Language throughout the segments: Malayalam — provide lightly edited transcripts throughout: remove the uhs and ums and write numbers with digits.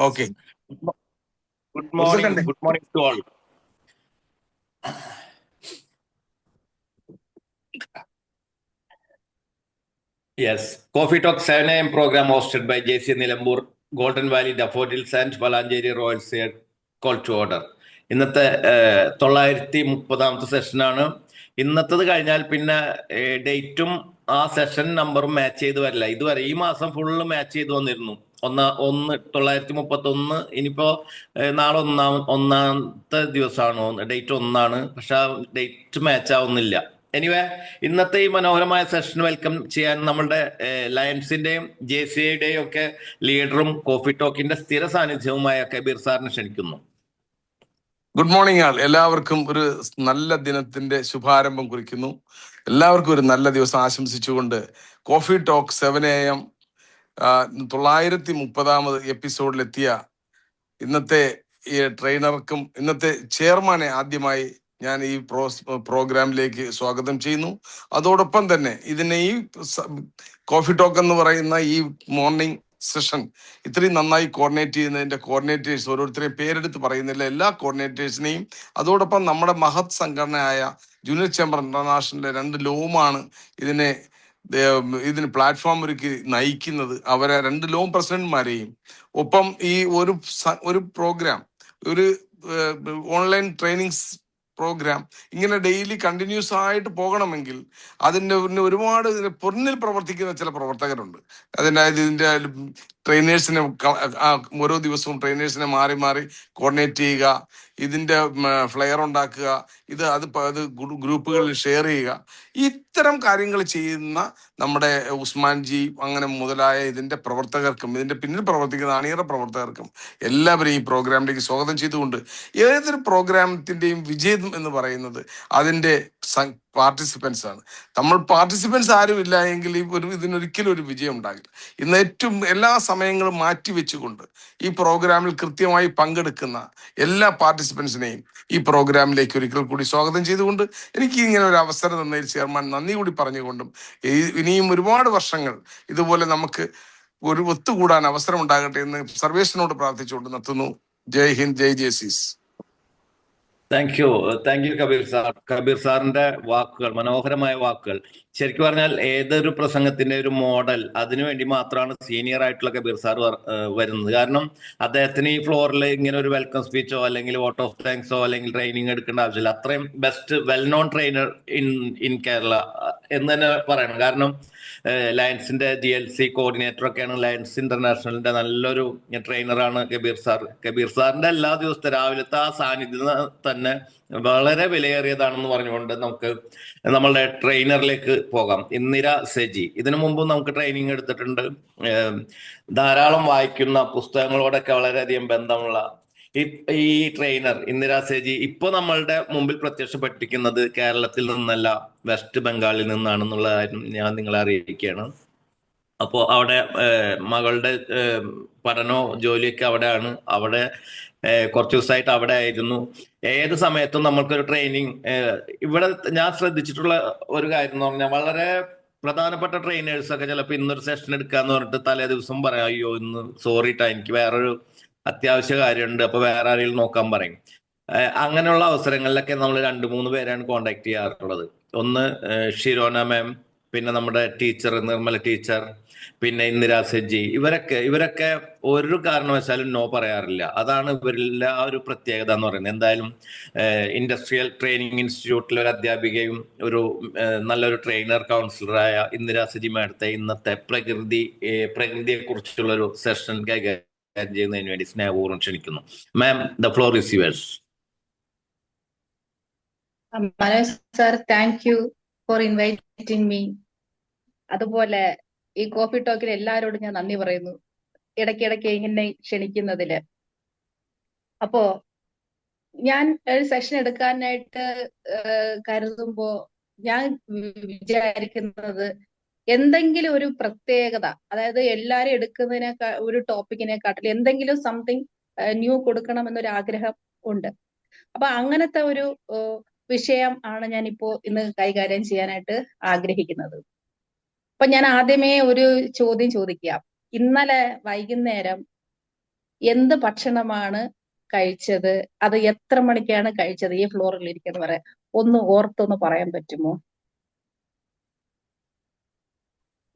Okay. Good morning. Good morning to all. Yes, Coffee Talk 7 AM program hosted by JC Nilambur, Golden Valley Daffodils and Valanjeri Royals here, call to order. ഇന്നത്തെ 930ാമത്തെ സെഷനാണ്. ഇന്നത്തത് കഴിഞ്ഞാൽ പിന്നെ ഡേറ്റും ആ സെഷൻ നമ്പറും മാച്ച് ചെയ്ത് വരില്ല. ഇതുവരെ ഈ മാസം ഫുള്ള് മാച്ച് ചെയ്ത് വന്നിരുന്നു. 931. ഇനിയിപ്പോ നാളെ ഒന്നാമത്തെ ദിവസമാണ്, ഡേറ്റ് 1 പക്ഷെ ആ ഡേറ്റ് മാച്ച് ആവുന്നില്ല. എനിവേ, ഇന്നത്തെ ഈ മനോഹരമായ സെഷൻ വെൽക്കം ചെയ്യാൻ നമ്മളുടെ ലയൺസിന്റെയും JCIയുടെയും ഒക്കെ ലീഡറും കോഫി ടോക്കിന്റെ സ്ഥിര സാന്നിധ്യവുമായ കബീർ സാറിനെ ക്ഷണിക്കുന്നു. ഗുഡ് മോർണിംഗ് ആൾ. എല്ലാവർക്കും ഒരു നല്ല ദിനത്തിന്റെ ശുഭാരംഭം കുറിക്കുന്നു. എല്ലാവർക്കും ഒരു നല്ല ദിവസം ആശംസിച്ചുകൊണ്ട് കോഫി ടോക്ക് 7 AM 930ാമത് എപ്പിസോഡിലെത്തിയ ഇന്നത്തെ ഈ ട്രെയിനർക്കും ഇന്നത്തെ ചെയർമാനെ ആദ്യമായി ഞാൻ ഈ പ്രോഗ്രാമിലേക്ക് സ്വാഗതം ചെയ്യുന്നു. അതോടൊപ്പം തന്നെ ഈ കോഫി ടോക്ക് എന്ന് പറയുന്ന ഈ മോർണിംഗ് സെഷൻ ഇത്രയും നന്നായി കോർഡിനേറ്റ് ചെയ്യുന്നതിന്റെ കോർഡിനേറ്റേഴ്സ്, ഓരോരുത്തരെയും പേരെടുത്ത് പറയുന്നില്ല, എല്ലാ കോർഡിനേറ്റേഴ്സിനെയും, അതോടൊപ്പം നമ്മുടെ മഹത് സംഘടനയായ ജൂനിയർ ചേംബർ ഇന്റർനാഷണലിലെ 2 ലോമാണ് ഇതിന് പ്ലാറ്റ്ഫോം ഒരുക്കി നയിക്കുന്നത്. അവരെ 2 ലോം പ്രസിഡന്റ്മാരെയും, ഒപ്പം ഈ ഒരു പ്രോഗ്രാം, ഒരു ഓൺലൈൻ ട്രെയിനിങ്സ് പ്രോഗ്രാം ഇങ്ങനെ ഡെയിലി കണ്ടിന്യൂസ് ആയിട്ട് പോകണമെങ്കിൽ അതിൻ്റെ ഒരുപാട് പൊന്നിൽ പ്രവർത്തിക്കുന്ന ചില പ്രവർത്തകരുണ്ട്. ഇതിൻ്റെ ട്രെയിനേഴ്സിനെ ഓരോ ദിവസവും ട്രെയിനേഴ്സിനെ മാറി മാറി കോർഡിനേറ്റ് ചെയ്യുക, ഇതിൻ്റെ ഫ്ലെയർ ഉണ്ടാക്കുക, അത് ഗ്രൂപ്പുകളിൽ ഷെയർ ചെയ്യുക, ഇത്തരം കാര്യങ്ങൾ ചെയ്യുന്ന നമ്മുടെ ഉസ്മാൻജി അങ്ങനെ മുതലായ ഇതിൻ്റെ പ്രവർത്തകർക്കും ഇതിൻ്റെ പിന്നിൽ പ്രവർത്തിക്കുന്ന അണിയറ പ്രവർത്തകർക്കും എല്ലാവരെയും ഈ പ്രോഗ്രാമിലേക്ക് സ്വാഗതം ചെയ്തുകൊണ്ട്, ഏതൊരു പ്രോഗ്രാമത്തിൻ്റെയും വിജയം എന്ന് പറയുന്നത് അതിൻ്റെ പാർട്ടിസിപ്പൻസ് ആണ്. നമ്മൾ പാർട്ടിസിപ്പൻസ് ആരും ഇല്ല എങ്കിൽ ഇതിനൊരിക്കലും ഒരു വിജയം ഉണ്ടാകില്ല. ഇന്ന് ഏറ്റവും എല്ലാ സമയങ്ങളും മാറ്റിവെച്ചുകൊണ്ട് ഈ പ്രോഗ്രാമിൽ കൃത്യമായി പങ്കെടുക്കുന്ന എല്ലാ പാർട്ടിസിപ്പൻസിനെയും ഈ പ്രോഗ്രാമിലേക്ക് ഒരിക്കൽ കൂടി സ്വാഗതം ചെയ്തുകൊണ്ട്, എനിക്ക് ഇങ്ങനെ ഒരു അവസരം തന്നതിൽ ചെയർമാൻ നന്ദി കൂടി പറഞ്ഞുകൊണ്ടും, ഇനിയും ഒരുപാട് വർഷങ്ങൾ ഇതുപോലെ നമുക്ക് ഒരു ഒത്തുകൂടാൻ അവസരം ഉണ്ടാകട്ടെ എന്ന് സർവേശ്വരനോട് പ്രാർത്ഥിച്ചുകൊണ്ട് നിർത്തുന്നു. Jai Hind, Jai Jaycees. Thank you Kabir sir. Kabir സാറിന്റെ വാക്കുകൾ, മനോഹരമായ വാക്കുകൾ. ശരിക്കും പറഞ്ഞാൽ ഏതൊരു പ്രസംഗത്തിന്റെ ഒരു മോഡൽ, അതിനുവേണ്ടി മാത്രമാണ് സീനിയർ ആയിട്ടുള്ള കബീർ സാർ വരുന്നത്. കാരണം അദ്ദേഹത്തിന് ഈ ഫ്ലോറിൽ ഇങ്ങനെ ഒരു വെൽക്കം സ്പീച്ചോ അല്ലെങ്കിൽ വോട്ട് ഓഫ് താങ്ക്സോ അല്ലെങ്കിൽ ട്രെയിനിങ് എടുക്കേണ്ട ആവശ്യമില്ല. അത്രയും best well known trainer in Kerala എന്ന് തന്നെ പറയണം. കാരണം ലയൺസിന്റെ GLC കോർഡിനേറ്റർ ഒക്കെയാണ്. ലയൺസ് ഇന്റർനാഷണലിന്റെ നല്ലൊരു ട്രെയിനറാണ് കബീർ സാർ. കബീർ സാറിന്റെ എല്ലാ ദിവസത്തെ രാവിലത്തെ ആ സാന്നിധ്യം തന്നെ വളരെ വിലയേറിയതാണെന്ന് പറഞ്ഞുകൊണ്ട് നമുക്ക് നമ്മളുടെ ട്രെയിനറിലേക്ക് പോകാം. ഇന്ദിര സെജി, ഇതിനു മുമ്പും നമുക്ക് ട്രെയിനിങ് എടുത്തിട്ടുണ്ട്. ധാരാളം വായിക്കുന്ന, പുസ്തകങ്ങളോടൊക്കെ വളരെയധികം ബന്ധമുള്ള ഈ ട്രെയിനർ ഇന്ദിര സെജി ഇപ്പൊ നമ്മളുടെ മുമ്പിൽ പ്രത്യക്ഷപ്പെട്ടിരിക്കുന്നത് കേരളത്തിൽ നിന്നല്ല, വെസ്റ്റ് ബംഗാളിൽ നിന്നാണെന്നുള്ള കാര്യം ഞാൻ നിങ്ങളെ അറിയിക്കുകയാണ്. അപ്പോൾ അവിടെ മകളുടെ പഠനവും ജോലിയൊക്കെ അവിടെയാണ്. അവിടെ കുറച്ച് ദിവസമായിട്ട് അവിടെ ആയിരുന്നു. ഏത് സമയത്തും നമ്മൾക്കൊരു ട്രെയിനിങ് ഇവിടെ ഞാൻ ശ്രദ്ധിച്ചിട്ടുള്ള ഒരു കാര്യം എന്ന് പറഞ്ഞാൽ, വളരെ പ്രധാനപ്പെട്ട ട്രെയിനേഴ്സൊക്കെ ചിലപ്പോൾ ഇന്നൊരു സെഷൻ എടുക്കാന്ന് പറഞ്ഞിട്ട് തലേ ദിവസം പറയാം, അയ്യോ ഇന്ന് സോറി ട്ടാ, എനിക്ക് വേറൊരു അത്യാവശ്യ കാര്യമുണ്ട്, അപ്പൊ വേറെ ആരെങ്കിലും നോക്കാൻ പറയും. അങ്ങനെയുള്ള അവസരങ്ങളിലൊക്കെ നമ്മൾ 2-3 പേരാണ് കോണ്ടാക്ട് ചെയ്യാറുള്ളത്. ഒന്ന് ഷിരോന മാം, പിന്നെ നമ്മുടെ ടീച്ചർ നിർമ്മല ടീച്ചർ, പിന്നെ ഇന്ദിര സെജി. ഇവരൊക്കെ ഒരു കാരണവശാലും നോ പറയാറില്ല. അതാണ് ഇവരിലെ ആ ഒരു പ്രത്യേകത എന്ന് പറയുന്നത്. എന്തായാലും ഇൻഡസ്ട്രിയൽ ട്രെയിനിങ് ഇൻസ്റ്റിറ്റ്യൂട്ടിലെ ഒരു അധ്യാപികയും നല്ലൊരു ട്രെയിനർ കൗൺസിലറായ ഇന്ദിര സെജി മാഡത്തെ ഇന്നത്തെ പ്രകൃതിയെ കുറിച്ചുള്ള ഒരു സെഷൻ കൈകാര്യം ചെയ്യുന്നതിന് വേണ്ടി സ്നേഹപൂർവ്വം ക്ഷണിക്കുന്നു. Ma'am, the floor is yours. Manoj sir, thank you for inviting me. അതുപോലെ ഈ കോഫി ടോക്കിൽ എല്ലാവരോടും ഞാൻ നന്ദി പറയുന്നു, ഇടയ്ക്കിടയ്ക്ക് ഇങ്ങനെ ക്ഷണിക്കുന്നതില്. അപ്പോ ഞാൻ ഒരു സെഷൻ എടുക്കാനായിട്ട് കരുതുമ്പോ ഞാൻ വിചാരിക്കുന്നത് എന്തെങ്കിലും ഒരു പ്രത്യേകത, അതായത് എല്ലാരും എടുക്കുന്നതിനേക്കാൾ ഒരു ടോപ്പിക്കിനെക്കാട്ടിൽ എന്തെങ്കിലും സംതിങ് ന്യൂ കൊടുക്കണം എന്നൊരു ആഗ്രഹം ഉണ്ട്. അപ്പൊ അങ്ങനത്തെ ഒരു വിഷയം ആണ് ഞാൻ ഇപ്പോ ഇന്ന് കൈകാര്യം ചെയ്യാനായിട്ട് ആഗ്രഹിക്കുന്നത്. അപ്പൊ ഞാൻ ആദ്യമേ ഒരു ചോദ്യം ചോദിക്കാം. ഇന്നലെ വൈകുന്നേരം എന്ത് ഭക്ഷണമാണ് കഴിച്ചത്, അത് എത്ര മണിക്കാണ് കഴിച്ചത്, ഈ ഫ്ലോറിൽ ഇരിക്കുന്നത് പറയാം, ഒന്ന് ഓർത്തൊന്ന് പറയാൻ പറ്റുമോ?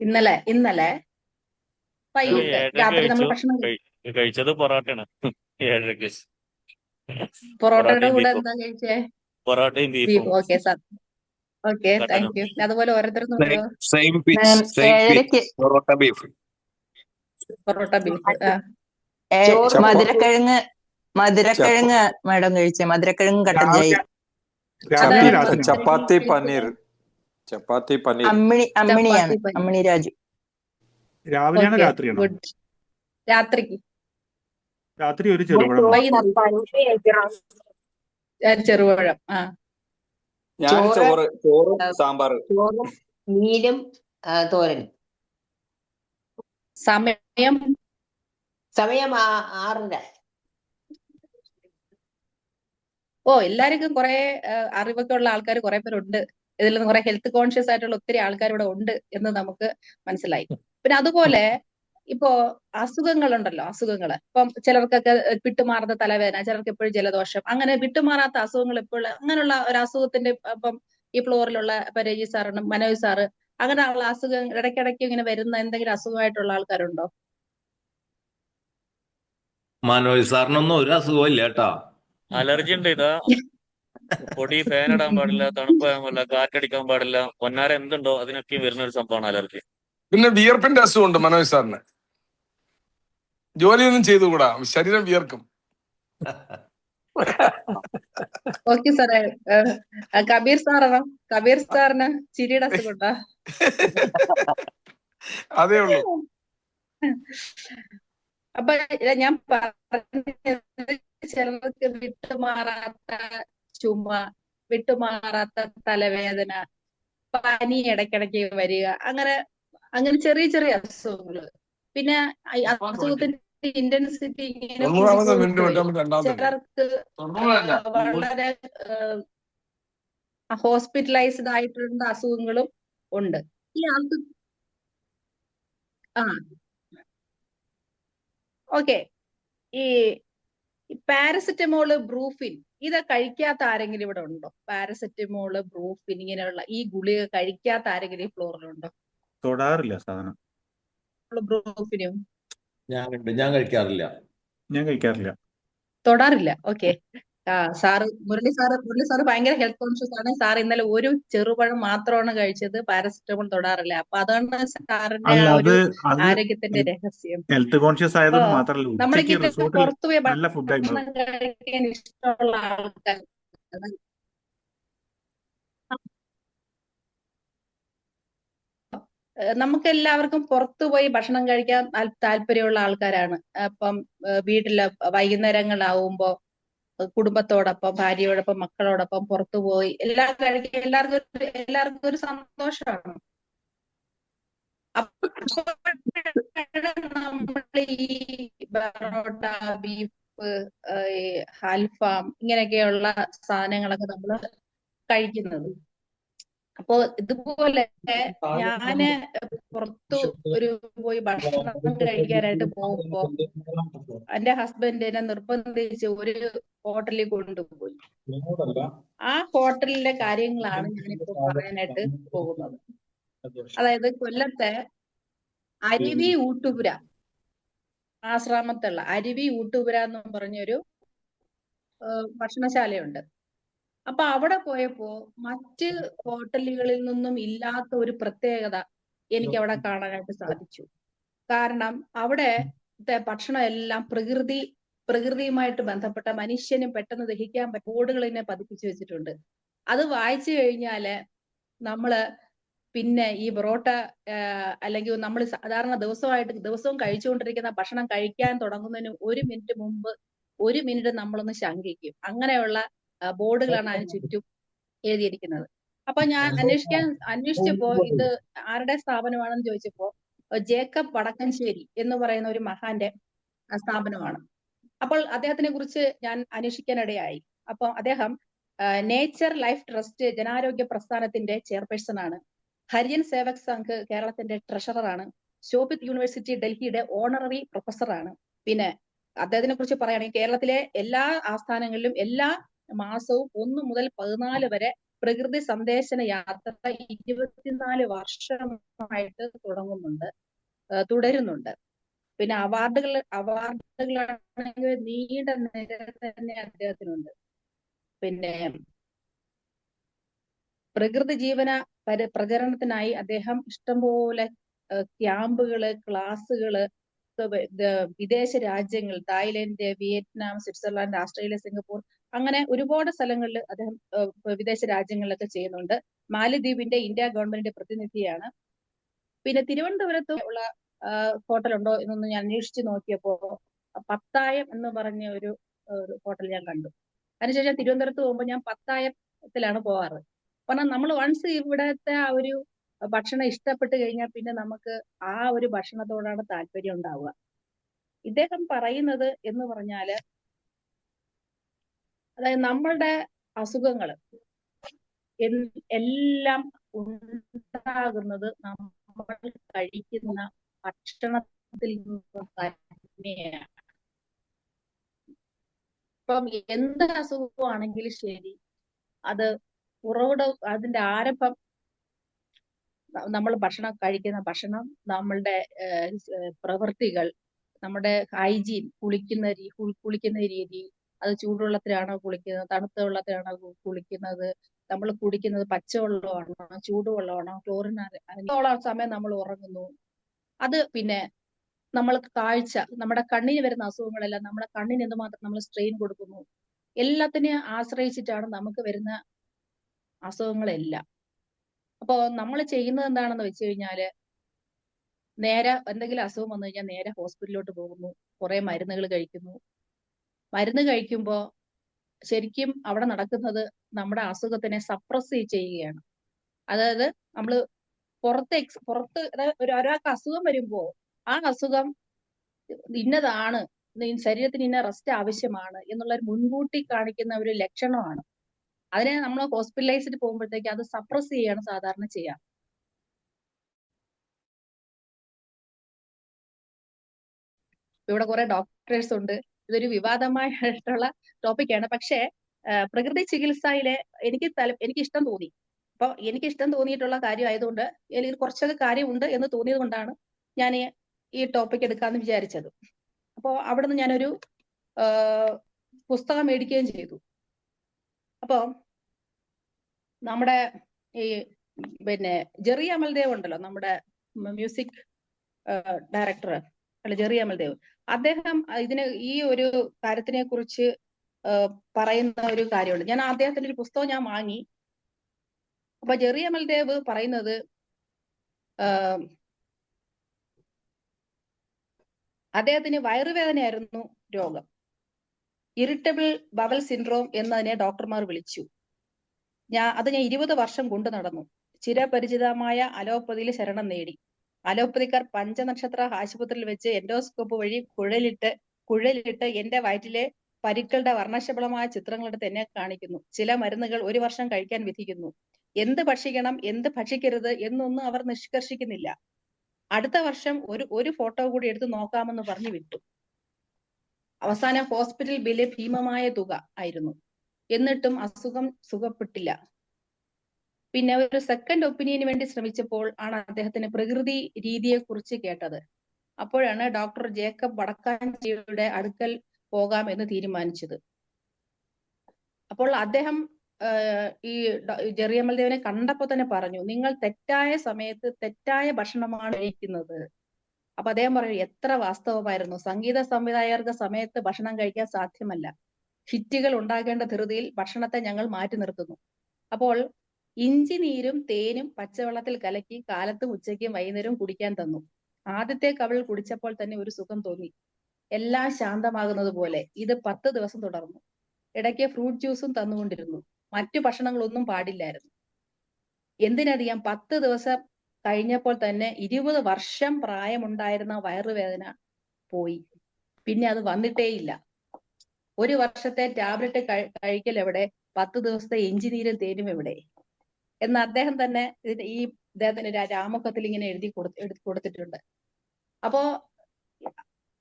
ഇന്നലെ വൈകിട്ട് രാത്രി നമ്മൾ ഭക്ഷണം കഴിച്ചത് പൊറോട്ടയാണ്. 7:30. പൊറോട്ടയുടെ പൊറോട്ടയും കൂടെ ബീഫും. എന്താ കഴിച്ചേ? പൊറോട്ടയും ബീഫ്. ബീഫും ഓക്കെ സാർ, ഓക്കെ, കട്ടനും. Thank you. അതുപോലെ ഓരോരുത്തരും നോക്കുക. Same pitch, ma'am same 7:30 pitch. Parotta beef. Parotta beef. ചോറ് ചപ്പ- മധുരക്കിഴങ്ങ് മാഡം കഴിച്ചേ, മധുരക്കിഴങ്ങും കട്ടൻ ചായ. ചപ്പാത്തി അതായിരുന്നു ചപ്പാത്തി പനീർ ചപ്പാത്തി പനീർ അമ്മിണിയാണ്, ചപ്പാത്തി പനീർ. അമ്മിണി രാജു. രാവിലെയാണോ ഓക്കെ, രാത്രിയാണോ? ഗുഡ്. രാത്രിക്ക് രാത്രി ഒരു ചെറുപഴം. ചെറുപഴം. ഞാൻ ചോറും സാമ്പാർ. ചോറും മീനും തോരനും. സമയം സമയം 6:30. എല്ലാവർക്കും കുറെ അറിവൊക്കെ ഉള്ള ആൾക്കാർ കുറെ പേരുണ്ട്. ഇതിൽ നിന്ന് കുറെ ഹെൽത്ത് കോൺഷ്യസ് ആയിട്ടുള്ള ഒത്തിരി ആൾക്കാർ ഇവിടെ ഉണ്ട് എന്ന് നമുക്ക് മനസ്സിലായി. പിന്നെ അതുപോലെ ഇപ്പോ അസുഖങ്ങളുണ്ടല്ലോ, അസുഖങ്ങള് ഇപ്പം ചിലർക്കൊക്കെ വിട്ടുമാറാത്ത തലവേദന, ചിലർക്ക് എപ്പോഴും ജലദോഷം, അങ്ങനെ വിട്ടുമാറാത്ത അസുഖങ്ങൾ എപ്പോഴും, അങ്ങനെയുള്ള ഒരു അസുഖത്തിന്റെ ഇപ്പം ഈ ഫ്ലോറിലുള്ള ഇപ്പൊ രജി സാറിനും മനോജ് സാറ്, അങ്ങനെയുള്ള അസുഖം ഇടയ്ക്കിടയ്ക്ക് ഇങ്ങനെ വരുന്ന എന്തെങ്കിലും അസുഖമായിട്ടുള്ള ആൾക്കാരുണ്ടോ? മനോജ് സാറിനൊന്നും ഒരു അസുഖവും ഇല്ല കേട്ടാ. അലർജി ഉണ്ട്. ഇതാ പൊടി, ഫാൻ ഇടാൻ പാടില്ല, തണുപ്പാൻ പാടില്ല, കാറ്റടിക്കാൻ പാടില്ല, പൊന്നാര എന്തുണ്ടോ അതിനൊക്കെ വരുന്ന ഒരു സംഭവമാണ് അലർജി. പിന്നെ വിയർപ്പിന്റെ അസുഖമുണ്ട് മനോജ് സാറിന്. ജോലിയൊന്നും ചെയ്തുകൂടാ, ശരീരം വിയർക്കും. ഓക്കെ സാറേ. കബീർ സാറിന് ചിരിയുടെ അസുഖമുണ്ടോ? അതേ ഉള്ളൂ. അപ്പൊ ഞാൻ പറഞ്ഞത് ചിലർക്ക് വിട്ടുമാറാത്ത ചുമ, വിട്ടുമാറാത്ത തലവേദന, പനി ഇടയ്ക്കിടയ്ക്ക് വരിക, അങ്ങനെ ചെറിയ ചെറിയ അസുഖങ്ങള്. പിന്നെ അസുഖത്തിന്റെ ഇന്റൻസിറ്റി ഇങ്ങനെ ചിലർക്ക് വളരെ ഹോസ്പിറ്റലൈസ്ഡ് ആയിട്ടുള്ള അസുഖങ്ങളും ഉണ്ട്. ഈ ആൾക്ക് ഓക്കെ, ഈ പാരസെറ്റമോള്, ബ്രൂഫിൻ, ഇത് കഴിക്കാത്ത ആരെങ്കിലും ഇവിടെ ഉണ്ടോ? പാരസെറ്റമോള്, ബ്രൂഫിൻ, ഇങ്ങനെയുള്ള ഈ ഗുളിക കഴിക്കാത്ത ആരെങ്കിലും ഈ ഫ്ലോറിലുണ്ടോ? തൊടാറില്ല സാധനം. ബ്രൂഫിനും ഞാൻ കഴിക്കാറില്ല. ഞാൻ കഴിക്കാറില്ല. തൊടാറില്ല. ഓക്കെ. മുരളി സാറ് ഭയങ്കര ഹെൽത്ത് കോൺഷ്യസ് ആണ്. സാർ ഇന്നലെ ഒരു ചെറുപഴം മാത്രമാണ് കഴിച്ചത്, പാരസെറ്റമോൾ തൊടാറില്ല. അപ്പൊ അതാണ് സാറിന്റെ ആ ഒരു ആരോഗ്യത്തിന്റെ രഹസ്യം. ഹെൽത്ത് കോൺഷ്യസ് ആയതുകൊണ്ട് മാത്രമല്ല, നമ്മൾക്ക് ഉച്ചയ്ക്ക് റിസോർട്ടിൽ പുറത്തുപോയി നല്ല ഫുഡായിരുന്നു. ഭക്ഷണം കഴിക്കാൻ ഇഷ്ടമുള്ള ആൾക്കാർ, നമുക്ക് എല്ലാവർക്കും പുറത്തുപോയി ഭക്ഷണം കഴിക്കാൻ താല്പര്യമുള്ള ആൾക്കാരാണ്. അപ്പം വീട്ടില് വൈകുന്നേരങ്ങളാവുമ്പോ കുടുംബത്തോടൊപ്പം, ഭാര്യയോടൊപ്പം, മക്കളോടൊപ്പം പുറത്തുപോയി എല്ലാം കഴിക്കാൻ എല്ലാവർക്കും ഒരു സന്തോഷമാണ്. നമ്മൾ ഈ പൊറോട്ട, ബീഫ്, അൽഫാം, ഇങ്ങനെയൊക്കെയുള്ള സാധനങ്ങളൊക്കെ നമ്മൾ കഴിക്കുന്നത്. അപ്പോ ഇതുപോലെ ഞാന് പുറത്തു പോയി ഭക്ഷണം കഴിക്കാനായിട്ട് പോകുമ്പോ എന്റെ ഹസ്ബൻഡ് എന്നെ നിർബന്ധിച്ച് ഒരു ഹോട്ടലിൽ കൊണ്ടുപോയി. ആ ഹോട്ടലിലെ കാര്യങ്ങളാണ് ഞാനിപ്പോ പറയാനായിട്ട് പോകുന്നത്. അതായത് കൊല്ലത്തെ അരുവി ഊട്ടുപുര ആശ്രമത്തുള്ള അരുവി ഊട്ടുപുര എന്ന് പറഞ്ഞൊരു ഭക്ഷണശാലയുണ്ട്. അപ്പൊ അവിടെ പോയപ്പോ മറ്റ് ഹോട്ടലുകളിൽ നിന്നും ഇല്ലാത്ത ഒരു പ്രത്യേകത എനിക്ക് അവിടെ കാണാനായിട്ട് സാധിച്ചു. കാരണം അവിടെ ഭക്ഷണം എല്ലാം പ്രകൃതിയുമായിട്ട് ബന്ധപ്പെട്ട, മനുഷ്യന് പെട്ടെന്ന് ദഹിക്കാൻ പറ്റുന്ന ബോർഡുകൾ തന്നെ പതിപ്പിച്ചു വെച്ചിട്ടുണ്ട്. അത് വായിച്ചു കഴിഞ്ഞാല് നമ്മള് പിന്നെ ഈ പൊറോട്ട അല്ലെങ്കിൽ നമ്മൾ സാധാരണ ദിവസവും കഴിച്ചുകൊണ്ടിരിക്കുന്ന ഭക്ഷണം കഴിക്കാൻ തുടങ്ങുന്നതിന് 1 മിനിറ്റ് മുമ്പ് 1 മിനിറ്റ് നമ്മളൊന്ന് ശങ്കിക്കും. അങ്ങനെയുള്ള ബോർഡുകളാണ് അതിന് ചുറ്റും എഴുതിയിരിക്കുന്നത്. അപ്പൊ ഞാൻ അന്വേഷിച്ചപ്പോ ഇത് ആരുടെ സ്ഥാപനമാണെന്ന് ചോദിച്ചപ്പോ ജേക്കബ് വടക്കഞ്ചേരി എന്ന് പറയുന്ന ഒരു മഹാന്റെ സ്ഥാപനമാണ്. അപ്പോൾ അദ്ദേഹത്തിനെ കുറിച്ച് ഞാൻ അന്വേഷിക്കാനിടയായി. അപ്പൊ അദ്ദേഹം നേച്ചർ ലൈഫ് ട്രസ്റ്റ് ജനാരോഗ്യ പ്രസ്ഥാനത്തിന്റെ ചെയർപേഴ്സൺ ആണ്. ഹരിജൻ സേവക് സംഘ് കേരളത്തിന്റെ ട്രഷററാണ്. ശോഭിത് യൂണിവേഴ്സിറ്റി ഡൽഹിയുടെ ഓണററി പ്രൊഫസറാണ്. പിന്നെ അദ്ദേഹത്തിനെ കുറിച്ച് പറയുകയാണെങ്കിൽ കേരളത്തിലെ എല്ലാ ആസ്ഥാനങ്ങളിലും എല്ലാ മാസവും 1 മുതൽ 14 വരെ പ്രകൃതി സന്ദർശന യാത്ര 24 വർഷമായിട്ട് തുടരുന്നുണ്ട്. പിന്നെ അവാർഡുകളാണെങ്കിൽ നീണ്ട നിര തന്നെ അദ്ദേഹത്തിനുണ്ട്. പിന്നെ പ്രകൃതി ജീവന പ്രചരണത്തിനായി അദ്ദേഹം ഇഷ്ടംപോലെ ക്യാമ്പുകള്, ക്ലാസ്സുകള്, വിദേശ രാജ്യങ്ങൾ, Thailand, Vietnam, Switzerland, Australia, Singapore, അങ്ങനെ ഒരുപാട് സ്ഥലങ്ങളിൽ അദ്ദേഹം വിദേശ രാജ്യങ്ങളിലൊക്കെ ചെയ്യുന്നുണ്ട്. മാലിദ്വീപിന്റെ ഇന്ത്യ ഗവൺമെന്റിന്റെ പ്രതിനിധിയാണ്. പിന്നെ തിരുവനന്തപുരത്ത് ഉള്ള ഹോട്ടലുണ്ടോ എന്നൊന്ന് ഞാൻ അന്വേഷിച്ച് നോക്കിയപ്പോ പത്തായം എന്ന് പറഞ്ഞ ഒരു ഹോട്ടൽ ഞാൻ കണ്ടു. അതിനുശേഷം തിരുവനന്തപുരത്ത് പോകുമ്പോൾ ഞാൻ പത്തായത്തിലാണ് പോവാറ്. കാരണം നമ്മൾ വൺസ് ഇവിടത്തെ ആ ഒരു ഭക്ഷണം ഇഷ്ടപ്പെട്ട് കഴിഞ്ഞാൽ പിന്നെ നമുക്ക് ആ ഒരു ഭക്ഷണത്തോടാണ് താല്പര്യം ഉണ്ടാവുക. ഇദ്ദേഹം പറയുന്നത് എന്ന് പറഞ്ഞാല്, അതായത് നമ്മളുടെ അസുഖങ്ങൾ എല്ലാം ഉണ്ടാകുന്നത് നമ്മൾ കഴിക്കുന്ന ഭക്ഷണത്തിൽ നിന്ന് തന്നെയാണ്. ഇപ്പം എന്ത് അസുഖമാണെങ്കിലും ശരി, അത് അതിന്റെ ആരംഭം നമ്മൾ കഴിക്കുന്ന ഭക്ഷണം, നമ്മളുടെ പ്രവൃത്തികൾ, നമ്മുടെ ഹൈജീൻ, കുളിക്കുന്ന രീതി, അത് ചൂടുവെള്ളത്തിലാണോ കുളിക്കുന്നത്, തണുത്ത വെള്ളത്തിലാണോ കുളിക്കുന്നത്, നമ്മൾ കുടിക്കുന്നത് പച്ചവെള്ളമാണോ, ചൂടുവെള്ളമാണോ, ക്ലോറിനോളം സമയം നമ്മൾ ഉറങ്ങുന്നു, അത് പിന്നെ നമ്മൾ കാഴ്ച, നമ്മുടെ കണ്ണിന് വരുന്ന അസുഖങ്ങളെല്ലാം നമ്മുടെ കണ്ണിന് എന്തുമാത്രം നമ്മൾ സ്ട്രെയിൻ കൊടുക്കുന്നു, എല്ലാത്തിനെയും ആശ്രയിച്ചിട്ടാണ് നമുക്ക് വരുന്ന അസുഖങ്ങളെല്ലാം. അപ്പോ നമ്മൾ ചെയ്യുന്നത് എന്താണെന്ന് വെച്ച് കഴിഞ്ഞാല്, നേരെ എന്തെങ്കിലും അസുഖം വന്നു കഴിഞ്ഞാൽ നേരെ ഹോസ്പിറ്റലിലോട്ട് പോകുന്നു, കുറെ മരുന്നുകൾ കഴിക്കുന്നു. മരുന്ന് കഴിക്കുമ്പോൾ ശരിക്കും അവിടെ നടക്കുന്നത് നമ്മുടെ അസുഖത്തിനെ സപ്രസ് ചെയ്യുകയാണ്. അതായത് നമ്മൾ പുറത്ത് ഒരാൾക്ക് അസുഖം വരുമ്പോൾ ആ അസുഖം ഇന്നതാണ്, ശരീരത്തിന് ഇന്ന റെസ്റ്റ് ആവശ്യമാണ് എന്നുള്ള ഒരു മുൻകൂട്ടി കാണിക്കുന്ന ഒരു ലക്ഷണമാണ്. അതിനെ നമ്മൾ ഹോസ്പിറ്റലൈസ്ഡ് പോകുമ്പോഴത്തേക്ക് അത് സപ്രസ് ചെയ്യാണ് സാധാരണ ചെയ്യുക. ഇവിടെ കുറെ ഡോക്ടേഴ്സ് ഉണ്ട്. ഇതൊരു വിവാദമായിട്ടുള്ള ടോപ്പിക്കാണ്. പക്ഷേ പ്രകൃതി ചികിത്സയിലെ എനിക്ക് ഇഷ്ടം തോന്നി. അപ്പൊ എനിക്ക് ഇഷ്ടം തോന്നിയിട്ടുള്ള കാര്യം ആയതുകൊണ്ട് എനിക്ക് കുറച്ചൊക്കെ കാര്യമുണ്ട് എന്ന് തോന്നിയത് കൊണ്ടാണ് ഞാൻ ഈ ടോപ്പിക് എടുക്കാന്ന് വിചാരിച്ചത്. അപ്പോൾ അവിടുന്ന് ഞാനൊരു പുസ്തകം മേടിക്കുകയും ചെയ്തു. അപ്പോ നമ്മുടെ ഈ പിന്നെ ജെറി അമൽദേവ് ഉണ്ടല്ലോ, നമ്മുടെ മ്യൂസിക് ഡയറക്ടർ അല്ല, ജെറി അമൽദേവ്, അദ്ദേഹം ഈ ഒരു കാര്യത്തിനെ കുറിച്ച് പറയുന്ന ഒരു കാര്യമുണ്ട്. ഞാൻ അദ്ദേഹത്തിന്റെ ഒരു പുസ്തകം ഞാൻ വാങ്ങി. അപ്പൊ ജെറി അമൽദേവ് പറയുന്നത് അദ്ദേഹത്തിന് വയറുവേദനയായിരുന്നു രോഗം. ഇറിറ്റബിൾ ബവൽ സിൻഡ്രോം എന്നതിനെ ഡോക്ടർമാർ വിളിച്ചു. അത് ഞാൻ 20 വർഷം കൊണ്ടു നടന്നു. ചിരപരിചിതമായ അലോപ്പതിയിൽ ശരണം നേടി. അലോപ്പതിക്കാർ പഞ്ചനക്ഷത്ര ആശുപത്രിയിൽ വെച്ച് എൻഡോസ്കോപ്പ് വഴി കുഴലിട്ട് എന്റെ വയറ്റിലെ പരിക്കളുടെ വർണ്ണശബളമായ ചിത്രങ്ങളെടുത്ത് എന്നെ കാണിക്കുന്നു. ചില മരുന്നുകൾ 1 വർഷം കഴിക്കാൻ വിധിക്കുന്നു. എന്ത് ഭക്ഷിക്കണം, എന്ത് ഭക്ഷിക്കരുത് എന്നൊന്നും അവർ നിഷ്കർഷിക്കുന്നില്ല. അടുത്ത വർഷം ഒരു ഫോട്ടോ കൂടി എടുത്ത് നോക്കാമെന്ന് പറഞ്ഞു വിട്ടു. അവസാനം ഹോസ്പിറ്റൽ ബില്ല് ഭീമമായ തുക ആയിരുന്നു. എന്നിട്ടും അസുഖം സുഖപ്പെട്ടില്ല. പിന്നെ ഒരു സെക്കൻഡ് ഒപ്പീനിയന് വേണ്ടി ശ്രമിച്ചപ്പോൾ ആണ് അദ്ദേഹത്തിന് പ്രകൃതി രീതിയെ കുറിച്ച് കേട്ടത്. അപ്പോഴാണ് ഡോക്ടർ ജേക്കബ് വടക്കാഞ്ചേരിയുടെ അടുക്കൽ പോകാം എന്ന് തീരുമാനിച്ചത്. അപ്പോൾ അദ്ദേഹം ഈ ജെറി അമൽദേവിനെ കണ്ടപ്പോൾ തന്നെ പറഞ്ഞു, നിങ്ങൾ തെറ്റായ സമയത്ത് തെറ്റായ ഭക്ഷണമാണ് കഴിക്കുന്നത്. അപ്പൊ അദ്ദേഹം പറഞ്ഞു, എത്ര വാസ്തവമായിരുന്നു. സംഗീത സംവിധായകർക്ക് സമയത്ത് ഭക്ഷണം കഴിക്കാൻ സാധ്യമല്ല. ഹിറ്റുകൾ ഉണ്ടാകേണ്ട ധൃതിയിൽ ഭക്ഷണത്തെ ഞങ്ങൾ മാറ്റി നിർത്തുന്നു. അപ്പോൾ ഇഞ്ചി നീരും തേനും പച്ചവെള്ളത്തിൽ കലക്കി കാലത്തും ഉച്ചയ്ക്കും വൈകുന്നേരവും കുടിക്കാൻ തന്നു. ആദ്യത്തെ കവിൾ കുടിച്ചപ്പോൾ തന്നെ ഒരു സുഖം തോന്നി, എല്ലാം ശാന്തമാകുന്നത് പോലെ. ഇത് 10 ദിവസം തുടർന്നു. ഇടയ്ക്ക് ഫ്രൂട്ട് ജ്യൂസും തന്നുകൊണ്ടിരുന്നു. മറ്റു ഭക്ഷണങ്ങളൊന്നും പാടില്ലായിരുന്നു. എന്തിനധികം 10 ദിവസം കഴിഞ്ഞപ്പോൾ തന്നെ 20 വർഷം പ്രായമുണ്ടായിരുന്ന വയറുവേദന പോയി. പിന്നെ അത് വന്നിട്ടേയില്ല. 1 വർഷത്തെ ടാബ്ലറ്റ് കഴിക്കൽ എവിടെ, 10 ദിവസത്തെ ഇഞ്ചിനീരും തേനും എവിടെ എന്ന് അദ്ദേഹം തന്നെ ഇദ്ദേഹത്തിന്റെ രാമകത്തിൽ ഇങ്ങനെ എഴുതി കൊടുത്തിട്ടുണ്ട്. അപ്പോ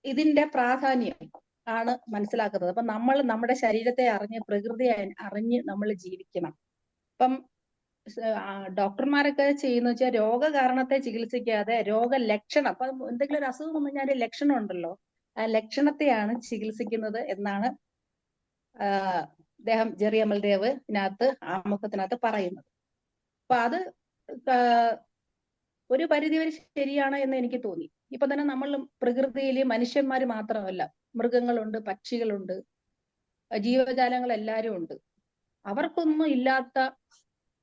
ഇതിന്റെ പ്രാധാന്യം ആണ് മനസ്സിലാക്കുന്നത്. അപ്പൊ നമ്മൾ നമ്മുടെ ശരീരത്തെ അറിഞ്ഞ് പ്രകൃതിയെ അറിഞ്ഞ് നമ്മൾ ജീവിക്കണം. ഇപ്പം ഡോക്ടർമാരൊക്കെ ചെയ്യുന്ന വെച്ചാൽ രോഗകാരണത്തെ ചികിത്സിക്കാതെ രോഗലക്ഷണം, അപ്പൊ എന്തെങ്കിലും ഒരു അസുഖം വന്നു കഴിഞ്ഞാൽ ലക്ഷണം ഉണ്ടല്ലോ, ആ ലക്ഷണത്തെയാണ് ചികിത്സിക്കുന്നത് എന്നാണ് അദ്ദേഹം ജെറി അമൽദേവിനകത്ത് ആമുഖത്തിനകത്ത് പറയുന്നത്. അപ്പൊ അത് ഒരു പരിധിവരെ ശരിയാണ് എന്ന് എനിക്ക് തോന്നി. ഇപ്പൊ തന്നെ നമ്മൾ പ്രകൃതിയിൽ മനുഷ്യന്മാർ മാത്രമല്ല, മൃഗങ്ങളുണ്ട്, പക്ഷികളുണ്ട്, ജീവജാലങ്ങൾ എല്ലാവരും ഉണ്ട്. അവർക്കൊന്നും ഇല്ലാത്ത